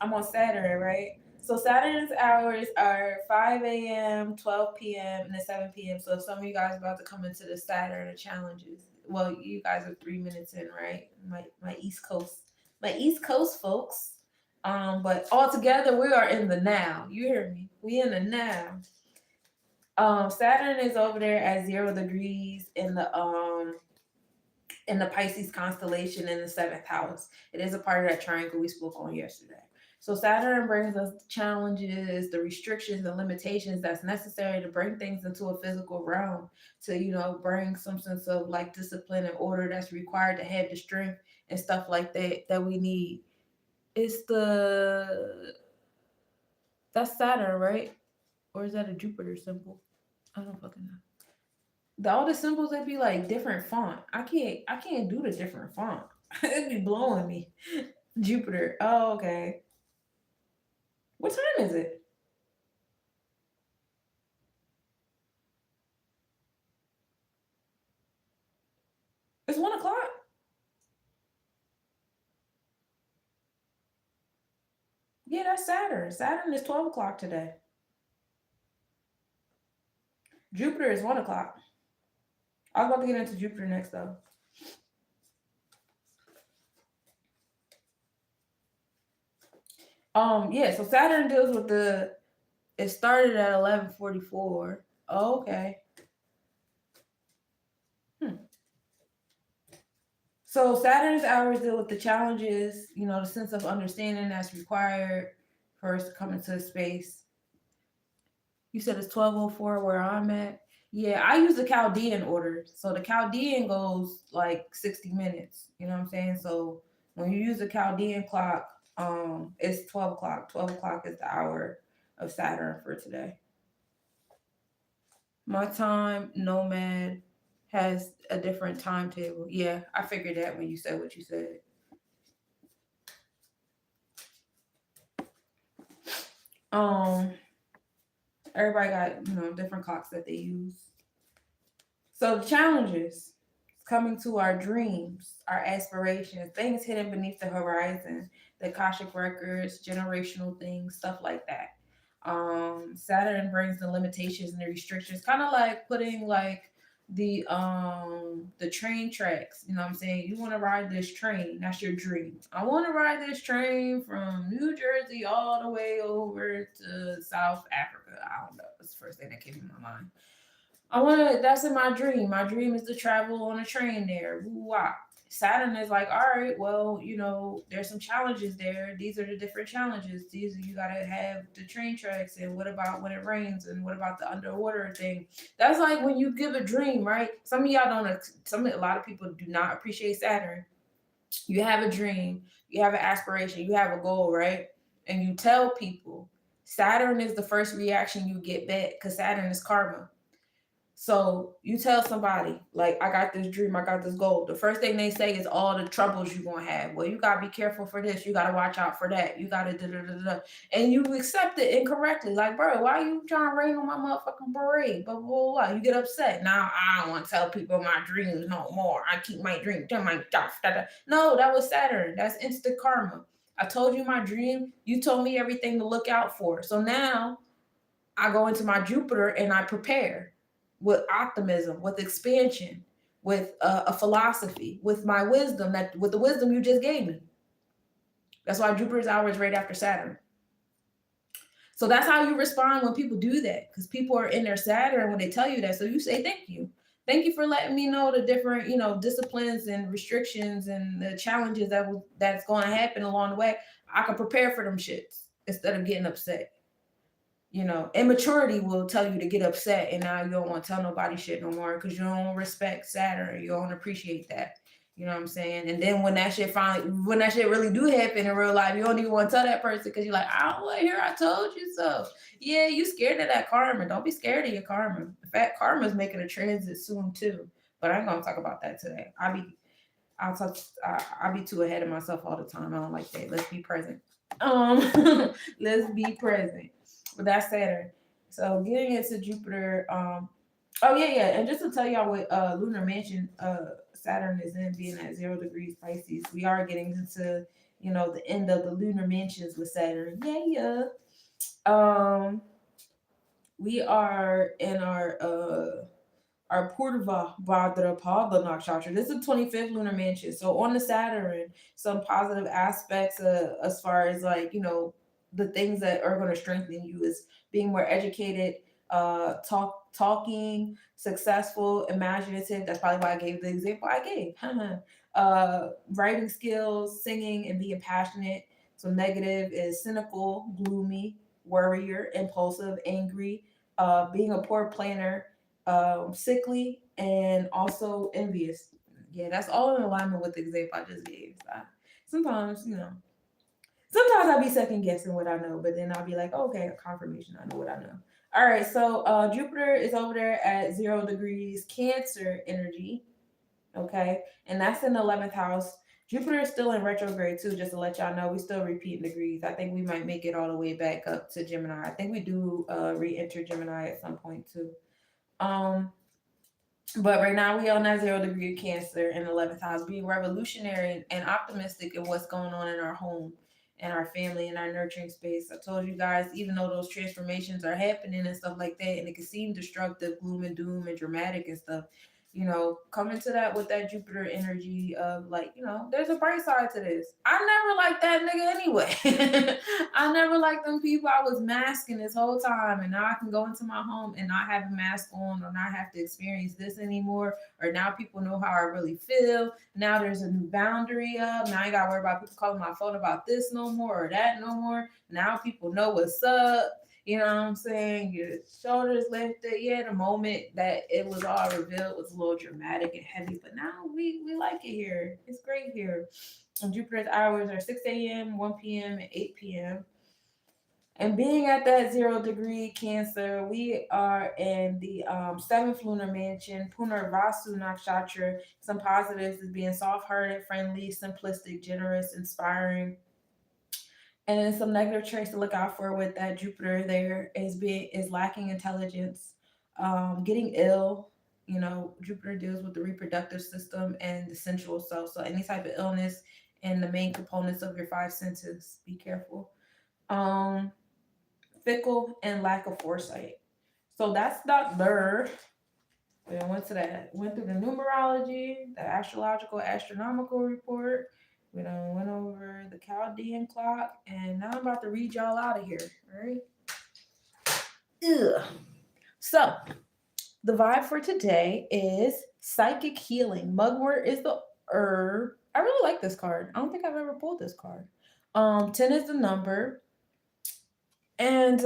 I'm on Saturn, right? So Saturn's hours are 5 a.m., 12 p.m., and then 7 p.m. So if some of you guys are about to come into the Saturn challenges, well, you guys are 3 minutes in, right? My East Coast folks. But all together we are in the now. You hear me? We in the now. Saturn is over there at 0 degrees in the Pisces constellation in the seventh house. It is a part of that triangle we spoke on yesterday. So Saturn brings us the challenges, the restrictions, the limitations that's necessary to bring things into a physical realm, to bring some sense of like discipline and order that's required to have the strength and stuff like that we need. It's the That's Saturn, right? Or is that a Jupiter symbol? I don't fucking know. All the symbols they be like different font. I can't do the different font. It'd be blowing me. Jupiter. Oh, okay. What time is it? It's 1 o'clock. Yeah, that's Saturn. Saturn is 12 o'clock today. Jupiter is 1 o'clock. I was about to get into Jupiter next though. Yeah, so Saturn deals with the it started at 11:44. Oh, okay. Hmm. So Saturn's hours deal with the challenges, the sense of understanding that's required for us to come into space. You said it's 12:04 where I'm at. Yeah, I use the Chaldean order. So the Chaldean goes like 60 minutes. You know what I'm saying? So when you use the Chaldean clock, it's 12 o'clock. 12 o'clock is the hour of Saturn for today. My time, Nomad, has a different timetable. Yeah, I figured that when you said what you said. Um, Everybody got, different clocks that they use. So the challenges coming to our dreams, our aspirations, things hidden beneath the horizon, the Akashic records, generational things, stuff like that. Saturn brings the limitations and the restrictions, kind of like putting like the train tracks. You know what I'm saying? You want to ride this train, that's your dream. I want to ride this train from New Jersey all the way over to South Africa. I don't know. That's the first thing that came to my mind. That's in my dream. My dream is to travel on a train there. Woo-wah. Saturn is like, all right, well, there's some challenges there. These are the different challenges. These you gotta have the train tracks, and what about when it rains, and what about the underwater thing? That's like when you give a dream, right? Some of y'all don't. A lot of people do not appreciate Saturn. You have a dream, you have an aspiration, you have a goal, right? And you tell people. Saturn is the first reaction you get back because Saturn is karma. So you tell somebody, like, I got this dream, I got this goal. The first thing they say is all the troubles you're gonna have. Well, you gotta be careful for this, you gotta watch out for that, you gotta da da da da. And you accept it incorrectly. Like, bro, why are you trying to rain on my motherfucking parade? But blah, blah, blah. You get upset. Now I don't want to tell people my dreams no more. I keep my dream to myself. Da, da. No, that was Saturn. That's instant karma. I told you my dream. You told me everything to look out for. So now I go into my Jupiter and I prepare with optimism, with expansion, with a philosophy, with my wisdom, that with the wisdom you just gave me. That's why Jupiter's hour is right after Saturn. So that's how you respond when people do that, because people are in their Saturn when they tell you that. So you say thank you. Thank you for letting me know the different, disciplines and restrictions and the challenges that's going to happen along the way. I can prepare for them shits instead of getting upset. Immaturity will tell you to get upset, and now you don't want to tell nobody shit no more because you don't respect Saturn. You don't appreciate that. You know what I'm saying? And then when that shit really do happen in real life, you don't even want to tell that person because you're like, I don't want to hear I told you so. Yeah, you scared of that karma. Don't be scared of your karma. In fact, karma's making a transit soon too. But I ain't gonna talk about that today. I'll be too ahead of myself all the time. I don't like that. Let's be present. Um, let's be present. But that's Saturn. So getting into Jupiter. Oh yeah. And just to tell y'all what lunar mansion Saturn is in, being at 0 degrees Pisces, we are getting into the end of the lunar mansions with Saturn. Yeah. Um, we are in our Purva Bhadrapada Nakshatra. This is the 25th lunar mansion. So on the Saturn, some positive aspects as far as, like, the things that are going to strengthen you is being more educated, talking, successful, imaginative. That's probably why I gave the example I gave. Writing skills, singing, and being passionate. So negative is cynical, gloomy, worrier, impulsive, angry, being a poor planner, sickly, and also envious. Yeah, that's all in alignment with the example I just gave. So sometimes, sometimes I'll be second guessing what I know, but then I'll be like, oh, okay, confirmation, I know what I know. All right, so Jupiter is over there at 0 degrees Cancer energy, okay, and that's in the 11th house. Jupiter is still in retrograde too, just to let y'all know. We still repeating degrees. I think we might make it all the way back up to Gemini. I think we do re-enter Gemini at some point too. Um, but right now we on that 0 degree Cancer in 11th house, being revolutionary and optimistic in what's going on in our home and our family and our nurturing space. I told you guys, even though those transformations are happening and stuff like that, and it can seem destructive, gloom and doom and dramatic and stuff, coming to that with that Jupiter energy of, like, there's a bright side to this. I never liked that nigga anyway. I never liked them people. I was masking this whole time, and now I can go into my home and not have a mask on or not have to experience this anymore. Or now people know how I really feel. Now there's a new boundary up. Now I gotta worry about people calling my phone about this no more or that no more. Now people know what's up. You know what I'm saying? Your shoulders lifted. Yeah, the moment that it was all revealed was a little dramatic and heavy, but now we like it here. It's great here. And Jupiter's hours are 6 a.m., 1 p.m., and 8 p.m. And being at that 0 degree Cancer, we are in the seventh lunar mansion, Punarvasu Nakshatra. Some positives is being soft hearted, friendly, simplistic, generous, inspiring. And then some negative traits to look out for with that Jupiter there is lacking intelligence, getting ill. Jupiter deals with the reproductive system and the sensual self. So any type of illness and the main components of your five senses, be careful. Um, Fickle and lack of foresight. So that's not there. We went to that. Went through the numerology, the astrological astronomical report. We done went over the Chaldean clock, and now I'm about to read y'all out of here. All right. Ugh. So the vibe for today is psychic healing. Mugwort is the herb. I really like this card. I don't think I've ever pulled this card. 10 is the number. And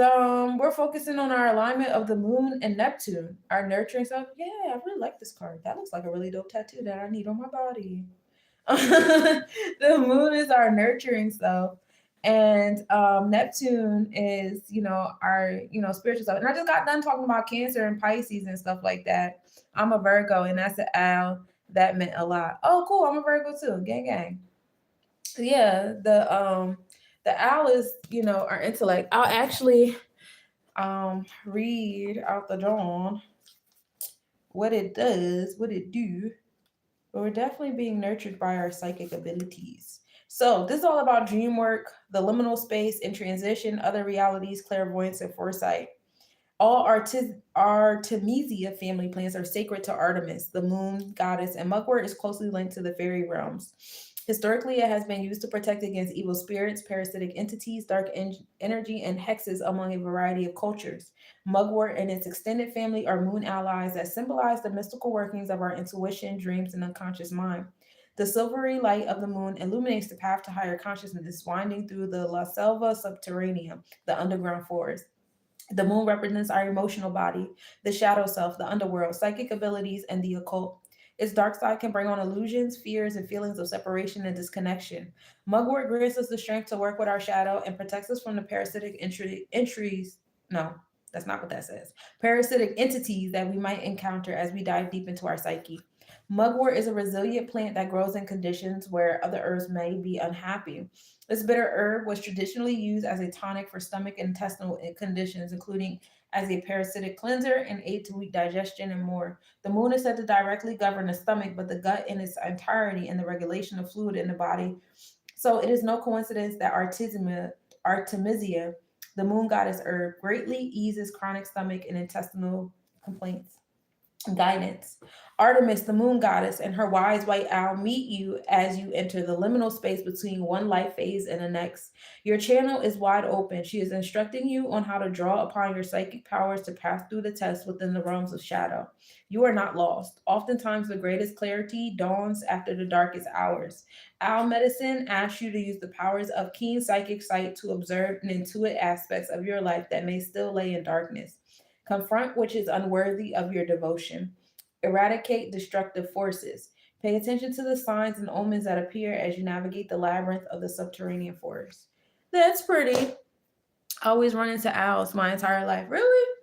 we're focusing on our alignment of the moon and Neptune, our nurturing self. Yeah, I really like this card. That looks like a really dope tattoo that I need on my body. The moon is our nurturing self, And Neptune is, our, spiritual stuff. And I just got done talking about Cancer and Pisces and stuff like that. I'm a Virgo, and that's an owl. That meant a lot. Oh, cool. I'm a Virgo too. Gang, gang. Yeah, the owl is, our intellect. I'll actually read out the dawn what it does, what it do. But we're definitely being nurtured by our psychic abilities. So this is all about dream work, the liminal space, in transition, other realities, clairvoyance, and foresight. All Artemisia family plants are sacred to Artemis, the moon goddess, and mugwort is closely linked to the fairy realms. Historically, it has been used to protect against evil spirits, parasitic entities, energy, and hexes among a variety of cultures. Mugwort and its extended family are moon allies that symbolize the mystical workings of our intuition, dreams, and unconscious mind. The silvery light of the moon illuminates the path to higher consciousness, winding through the La Selva subterranean, the underground forest. The moon represents our emotional body, the shadow self, the underworld, psychic abilities, and the occult. Its dark side can bring on illusions, fears, and feelings of separation and disconnection. Mugwort grants us the strength to work with our shadow and protects us from the parasitic entries. No, that's not what that says. Parasitic entities that we might encounter as we dive deep into our psyche. Mugwort is a resilient plant that grows in conditions where other herbs may be unhappy. This bitter herb was traditionally used as a tonic for stomach and intestinal conditions, including as a parasitic cleanser and aid to weak digestion and more. The moon is said to directly govern the stomach, but the gut in its entirety and the regulation of fluid in the body. So it is no coincidence that Artemisia, the moon goddess herb, greatly eases chronic stomach and intestinal complaints. Guidance. Artemis, the moon goddess, and her wise white owl meet you as you enter the liminal space between one life phase and the next. Your channel is wide open. She is instructing you on how to draw upon your psychic powers to pass through the test within the realms of shadow. You are not lost. Oftentimes, the greatest clarity dawns after the darkest hours. Owl medicine asks you to use the powers of keen psychic sight to observe and intuit aspects of your life that may still lay in darkness. Confront which is unworthy of your devotion. Eradicate destructive forces. Pay attention to the signs and omens that appear as you navigate the labyrinth of the subterranean forest. That's pretty. I always run into owls my entire life. Really?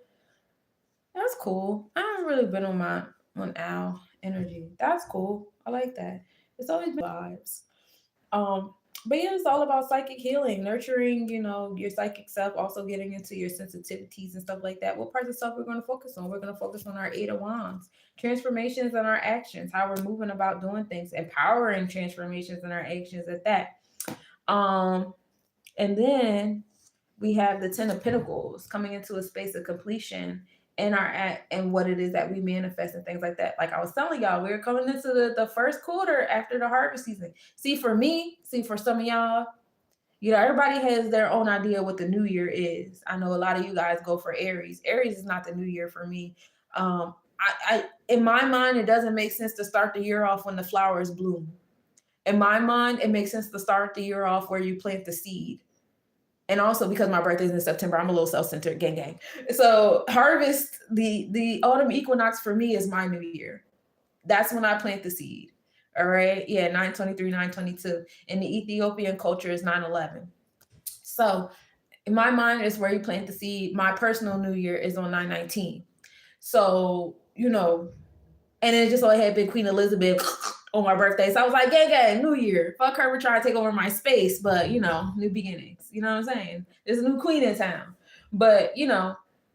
That's cool. I haven't really been on owl energy. That's cool. I like that. It's always been vibes. Um, but yeah, it's all about psychic healing, nurturing, your psychic self, also getting into your sensitivities and stuff like that. What parts of self we're going to focus on? We're going to focus on our eight of wands, transformations in our actions, how we're moving about doing things, empowering transformations in our actions at that. Um, and then we have the Ten of Pentacles coming into a space of completion in our act and what it is that we manifest and things like that. Like I was telling y'all, we're coming into the first quarter after the harvest season. See, for some of y'all, everybody has their own idea what the new year is. I know a lot of you guys go for Aries. Aries is not the new year for me. I in my mind, it doesn't make sense to start the year off when the flowers bloom. In my mind, it makes sense to start the year off where you plant the seed. And also because my birthday's in September, I'm a little self-centered, gang gang. So harvest, the autumn equinox for me is my new year. That's when I plant the seed. All right. Yeah, 923, 922. In the Ethiopian culture is 911. So in my mind, it's where you plant the seed. My personal new year is on 919. So, and it just so had been Queen Elizabeth on my birthday. So I was like, gang, New Year. Fuck her, we're trying to take over my space, but new beginnings. You know what I'm saying? There's a new queen in town. But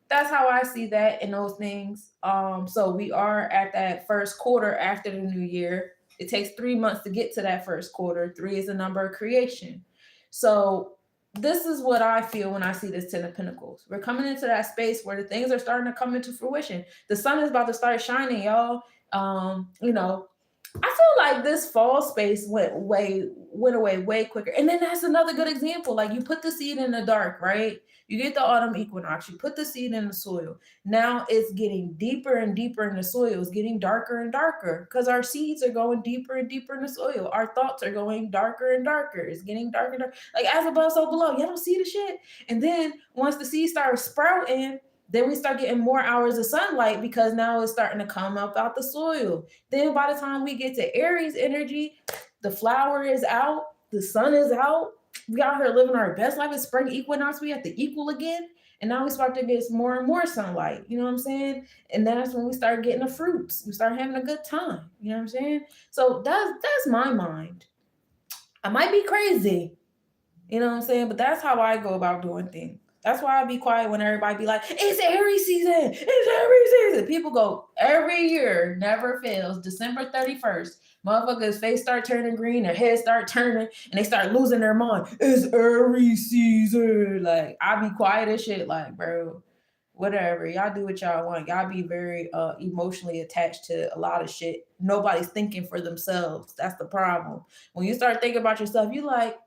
that's how I see that in those things. So we are at that first quarter after the new year. It takes 3 months to get to that first quarter. 3 is the number of creation. So this is what I feel when I see this Ten of Pentacles. We're coming into that space where the things are starting to come into fruition. The sun is about to start shining, y'all. I feel like this fall space went away way quicker. And then that's another good example. Like you put the seed in the dark, right? You get the autumn equinox, you put the seed in the soil. Now it's getting deeper and deeper in the soil. It's getting darker and darker because our seeds are going deeper and deeper in the soil. Our thoughts are going darker and darker. It's getting darker and darker. Like as above, so below. Y'all don't see the shit. And then once the seeds start sprouting, then we start getting more hours of sunlight because now it's starting to come up out the soil. Then by the time we get to Aries energy, the flower is out, the sun is out, We out here living our best life. It's spring equinox. We at the equal again. And now we start to get more and more sunlight. You know what I'm saying? And that's when we start getting the fruits. We start having a good time. You know what I'm saying? So that's my mind. I might be crazy, you know what I'm saying? But that's how I go about doing things. That's why I be quiet when everybody be like, it's Aries season. It's Aries season. People go every year, never fails. December 31st, motherfuckers' face start turning green, their heads start turning, and they start losing their mind. It's Aries season. Like, I be quiet as shit, like, bro, whatever. Y'all do what y'all want. Y'all be very emotionally attached to a lot of shit. Nobody's thinking for themselves. That's the problem. When you start thinking about yourself, you like,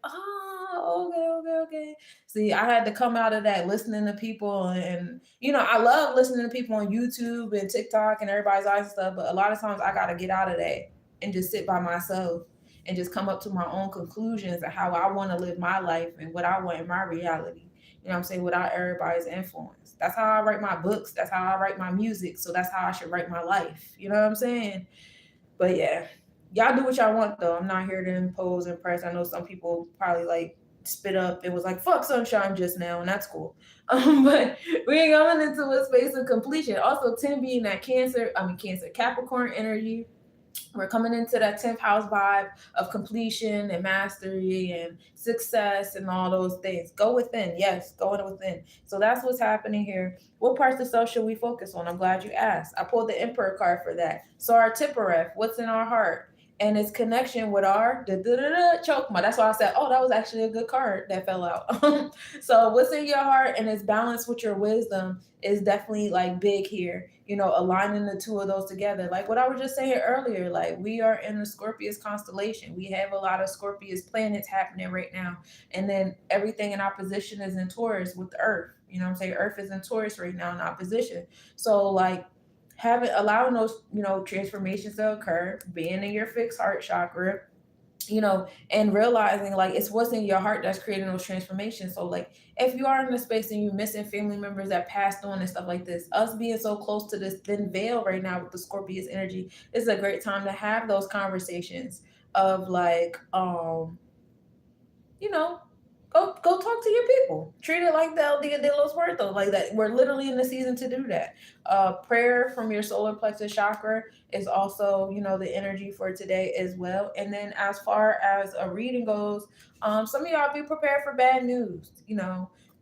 okay. See, I had to come out of that listening to people, and I love listening to people on YouTube and TikTok and everybody's eyes and stuff, but a lot of times I gotta get out of that and just sit by myself and just come up to my own conclusions and how I want to live my life and what I want in my reality. You know what I'm saying? Without everybody's influence. That's how I write my books. That's how I write my music. So that's how I should write my life. You know what I'm saying? But yeah, y'all do what y'all want though. I'm not here to impose and press. I know some people probably like spit up and was like, fuck sunshine just now, and that's cool. But we're going into a space of completion. Also, 10 being that Cancer, Capricorn energy. We're coming into that 10th house vibe of completion and mastery and success and all those things. Go within. Yes, going within. So that's what's happening here. What parts of self should we focus on? I'm glad you asked. I pulled the Emperor card for that. So our Tippereth, what's in our heart? And its connection with our Chokmah. That's why I said, oh, that was actually a good card that fell out. So what's in your heart and its balance with your wisdom is definitely like big here. Aligning the two of those together. Like what I was just saying earlier, like we are in the Scorpius constellation. We have a lot of Scorpius planets happening right now. And then everything in opposition is in Taurus with the Earth. You know what I'm saying? Earth is in Taurus right now in opposition. So like allowing those, transformations to occur, being in your fixed heart chakra, and realizing like it's what's in your heart that's creating those transformations. So like if you are in a space and you're missing family members that passed on and stuff like this, us being so close to this thin veil right now with the Scorpius energy is a great time to have those conversations of like, you know, go talk to your people. Treat it like the El Dia de los Muertos, like that. We're literally in the season to do that. Prayer from your solar plexus chakra is also, the energy for today as well. And then as far as a reading goes, some of y'all be prepared for bad news,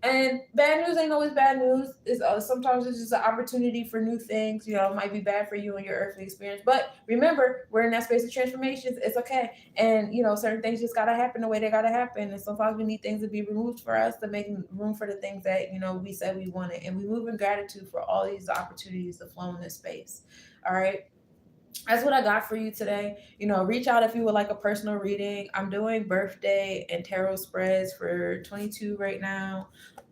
And bad news ain't always bad news. It's sometimes it's just an opportunity for new things. It might be bad for you and your earthly experience. But remember, we're in that space of transformations. It's okay. And certain things just gotta happen the way they gotta happen. And sometimes we need things to be removed for us to make room for the things that we said we wanted. And we move in gratitude for all these opportunities to flow in this space. All right. That's what I got for you today. Reach out if you would like a personal reading. I'm doing birthday and tarot spreads for 22 right now.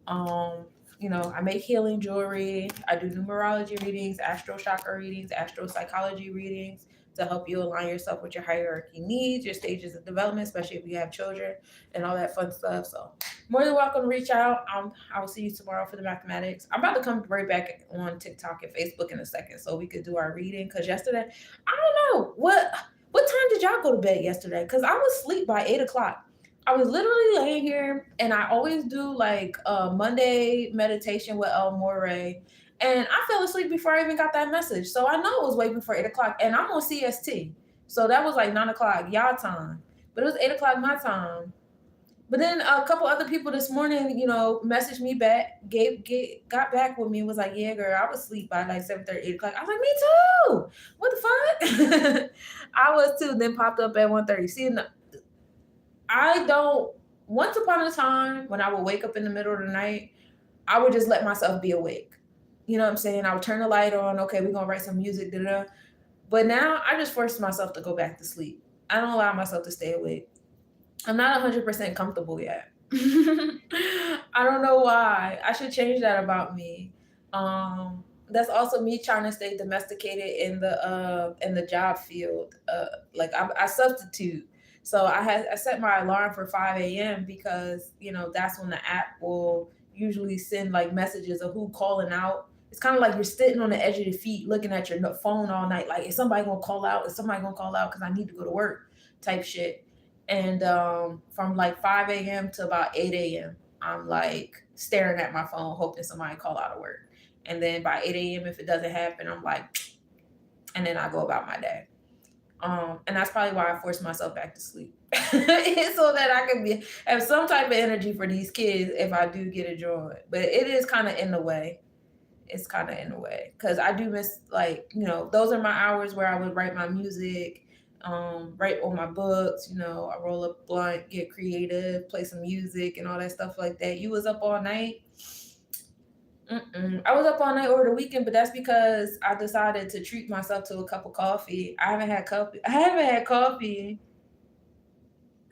I make healing jewelry. I do numerology readings, astro chakra readings, astro psychology readings to help you align yourself with your hierarchy needs, your stages of development, especially if you have children and all that fun stuff. So more than welcome to reach out. I will see you tomorrow for the mathematics. I'm about to come right back on TikTok and Facebook in a second so we could do our reading. Because yesterday, I don't know, what time did y'all go to bed yesterday? Because I was asleep by 8 o'clock. I was literally laying here, and I always do like a Monday meditation with El Moray, and I fell asleep before I even got that message. So I know it was way before 8 o'clock, and I'm on CST. So that was like 9 o'clock y'all time, but it was 8 o'clock my time. But then a couple other people this morning, messaged me back, got back with me, and was like, yeah, girl, I was asleep by like 7:30, 8 o'clock. I was like, me too. What the fuck? I was too. Then popped up at 1:30. See, once upon a time when I would wake up in the middle of the night, I would just let myself be awake. You know what I'm saying? I would turn the light on. Okay, we're going to write some music. Da-da. But now I just force myself to go back to sleep. I don't allow myself to stay awake. I'm not 100% comfortable yet. I don't know why. I should change that about me. That's also me trying to stay domesticated in the job field. Like I substitute. So I set my alarm for 5 a.m. because that's when the app will usually send like messages of who calling out. It's kind of like you're sitting on the edge of your feet looking at your phone all night. Like, is somebody gonna call out? Is somebody gonna call out because I need to go to work? Type shit. And from like 5 a.m. to about 8 a.m., I'm like staring at my phone, hoping somebody call out of work. And then by 8 a.m., if it doesn't happen, I'm like, and then I go about my day. And that's probably why I force myself back to sleep, so that I can have some type of energy for these kids if I do get a joint. But it is kind of in the way. It's kind of in the way because I do miss, like, those are my hours where I would write my music, write all my books. I roll up blunt, get creative, play some music, and all that stuff like that. You was up all night. I was up all night over the weekend, but that's because I decided to treat myself to a cup of coffee. I haven't had coffee. I haven't had coffee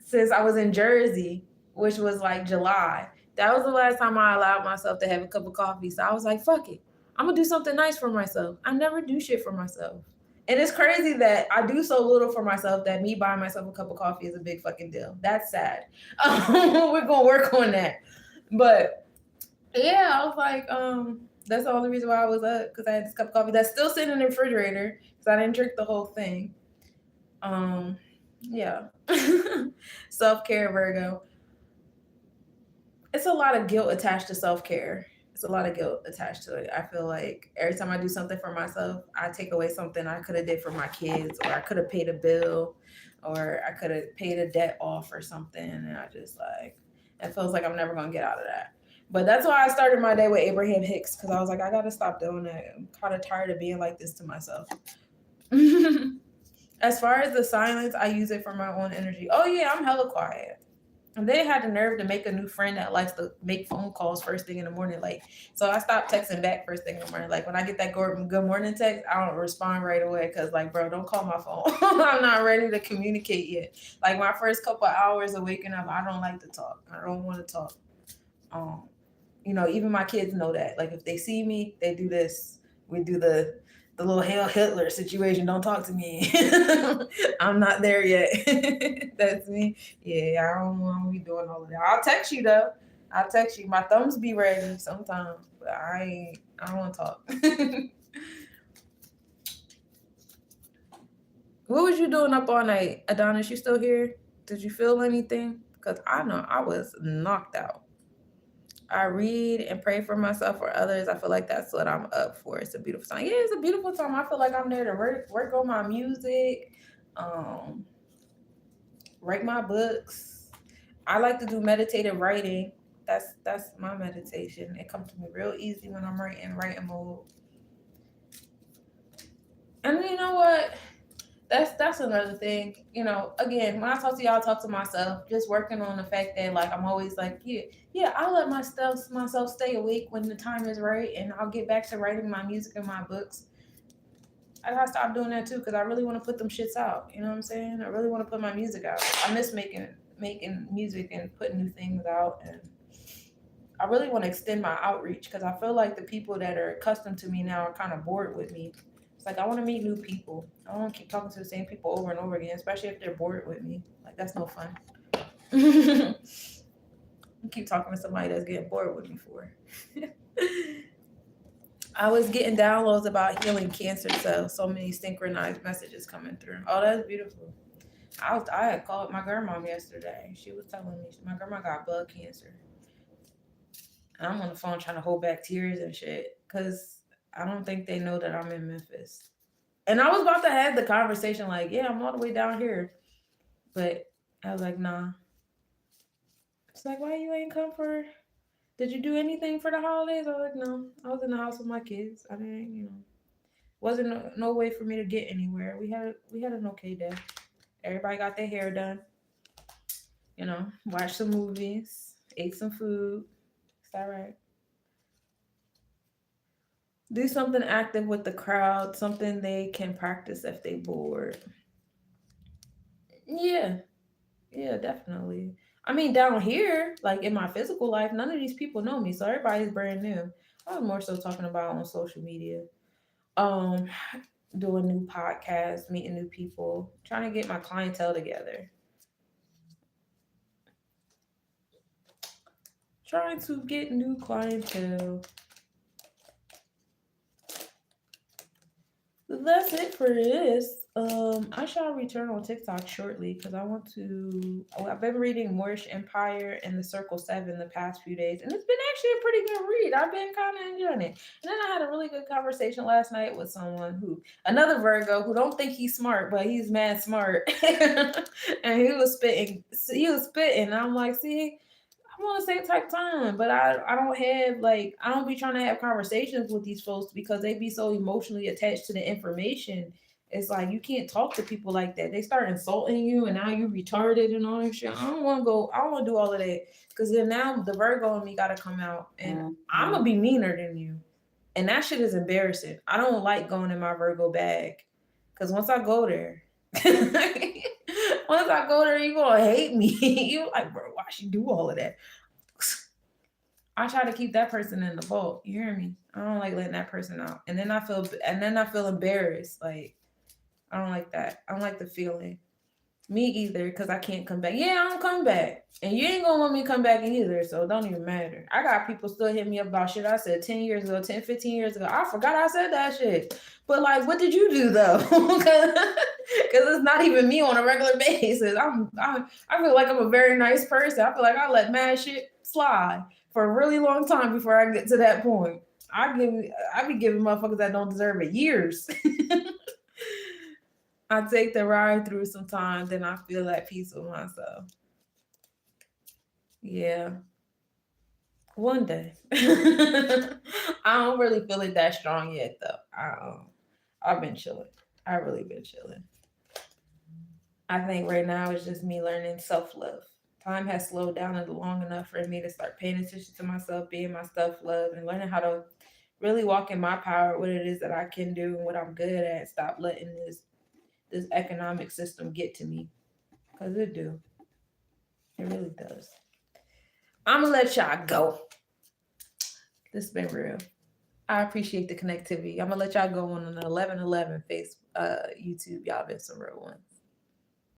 since I was in Jersey, which was like July. That was the last time I allowed myself to have a cup of coffee. So I was like, fuck it. I'm gonna do something nice for myself. I never do shit for myself. And it's crazy that I do so little for myself that me buying myself a cup of coffee is a big fucking deal. That's sad. We're gonna work on that. But yeah, I was like, that's the only reason why I was up, because I had this cup of coffee that's still sitting in the refrigerator because I didn't drink the whole thing. Yeah. Self-care, Virgo. It's a lot of guilt attached to self-care. It's a lot of guilt attached to it. I feel like every time I do something for myself, I take away something I could have did for my kids, or I could have paid a bill, or I could have paid a debt off or something, and I just like, it feels like I'm never gonna get out of that. But that's why I started my day with Abraham Hicks, because I was like, I gotta stop doing that. I'm kind of tired of being like this to myself. As far as the silence, I use it for my own energy. Oh yeah, I'm hella quiet. And they had the nerve to make a new friend that likes to make phone calls first thing in the morning. Like, so I stopped texting back first thing in the morning. Like, when I get that good morning text, I don't respond right away because, like, bro, don't call my phone. I'm not ready to communicate yet. Like, my first couple of hours of waking up, I don't like to talk. I don't want to talk. Even my kids know that. Like, if they see me, they do this. We do the little Hail Hitler situation. Don't talk to me. I'm not there yet. That's me. Yeah, I don't want to be doing all of that. I'll text you though. I'll text you. My thumbs be ready sometimes, but I don't want to talk. What was you doing up all night, Adonis? You still here? Did you feel anything? Because I know I was knocked out. I read and pray for myself or others. I feel like that's what I'm up for. It's a beautiful time. Yeah, it's a beautiful time. I feel like I'm there to work on my music, um, write my books. I like to do meditative writing. That's my meditation. It comes to me real easy when I'm writing mode. And you know what? That's another thing. Again, when I talk to y'all, I talk to myself, just working on the fact that, like, I'm always like, yeah, I'll let myself stay awake when the time is right, and I'll get back to writing my music and my books. I gotta stop doing that too, because I really want to put them shits out. You know what I'm saying? I really want to put my music out. I miss making music and putting new things out, and I really want to extend my outreach, because I feel like the people that are accustomed to me now are kind of bored with me. It's like I want to meet new people. I don't want to keep talking to the same people over and over again, especially if they're bored with me. Like, that's no fun. Keep talking to somebody that's getting bored with me for. I was getting downloads about healing cancer cells. So many synchronized messages coming through. Oh, that's beautiful. I had called my grandma yesterday. She was telling me my grandma got blood cancer. And I'm on the phone trying to hold back tears and shit, because I don't think they know that I'm in Memphis. And I was about to have the conversation like, yeah, I'm all the way down here. But I was like, nah. It's like, why you ain't come for, did you do anything for the holidays? I was like, no. I was in the house with my kids. I didn't, wasn't no way for me to get anywhere. We had an okay day. Everybody got their hair done. Watched some movies, ate some food. Is that right? Do something active with the crowd, something they can practice if they bored. Yeah, yeah, definitely. I mean, down here, like in my physical life, none of these people know me, so everybody's brand new. I was more so talking about on social media. Um, doing new podcasts, meeting new people, trying to get my clientele together. Trying to get new clientele. That's it for this. I shall return on TikTok shortly because I want to. I've been reading Moorish Empire and the Circle Seven the past few days, and it's been actually a pretty good read. I've been kind of enjoying it. And then I had a really good conversation last night with someone who, another Virgo, who don't think he's smart, but he's mad smart, and he was spitting. He was spitting, and I'm like, see. I'm on the same type of time, but I don't have like I don't be trying to have conversations with these folks because they be so emotionally attached to the information. It's like you can't talk to people like that. They start insulting you, and now you retarded and all that shit. I don't want to go. I don't want to do all of that because then now the Virgo in me got to come out, and I'm gonna be meaner than you, and that shit is embarrassing. I don't like going in my Virgo bag because once I go there. Once I go there, you gonna hate me. You like, bro, why she do all of that? I try to keep that person in the vault. You hear me? I don't like letting that person out. And then I feel embarrassed. Like I don't like that. I don't like the feeling. Me either, because I can't come back. Yeah, I don't come back. And you ain't gonna want me to come back either, so it don't even matter. I got people still hit me up about shit I said 10 years ago, 10, 15 years ago. I forgot I said that shit. But like, what did you do though? Because it's not even me on a regular basis. I feel like I'm a very nice person. I feel like I let mad shit slide for a really long time before I get to that point. I be giving motherfuckers that don't deserve it years. I take the ride through sometimes, then I feel at peace with myself. Yeah, one day. I don't really feel it that strong yet, though. I've been chilling. I really been chilling. I think right now it's just me learning self love. Time has slowed down long enough for me to start paying attention to myself, being my self love, and learning how to really walk in my power, what it is that I can do and what I'm good at. Stop letting this economic system get to me, cause it do. It really does. I'm gonna let y'all go. This has been real. I appreciate the connectivity. I'm gonna let y'all go on an 11/11 face YouTube. Y'all been some real ones.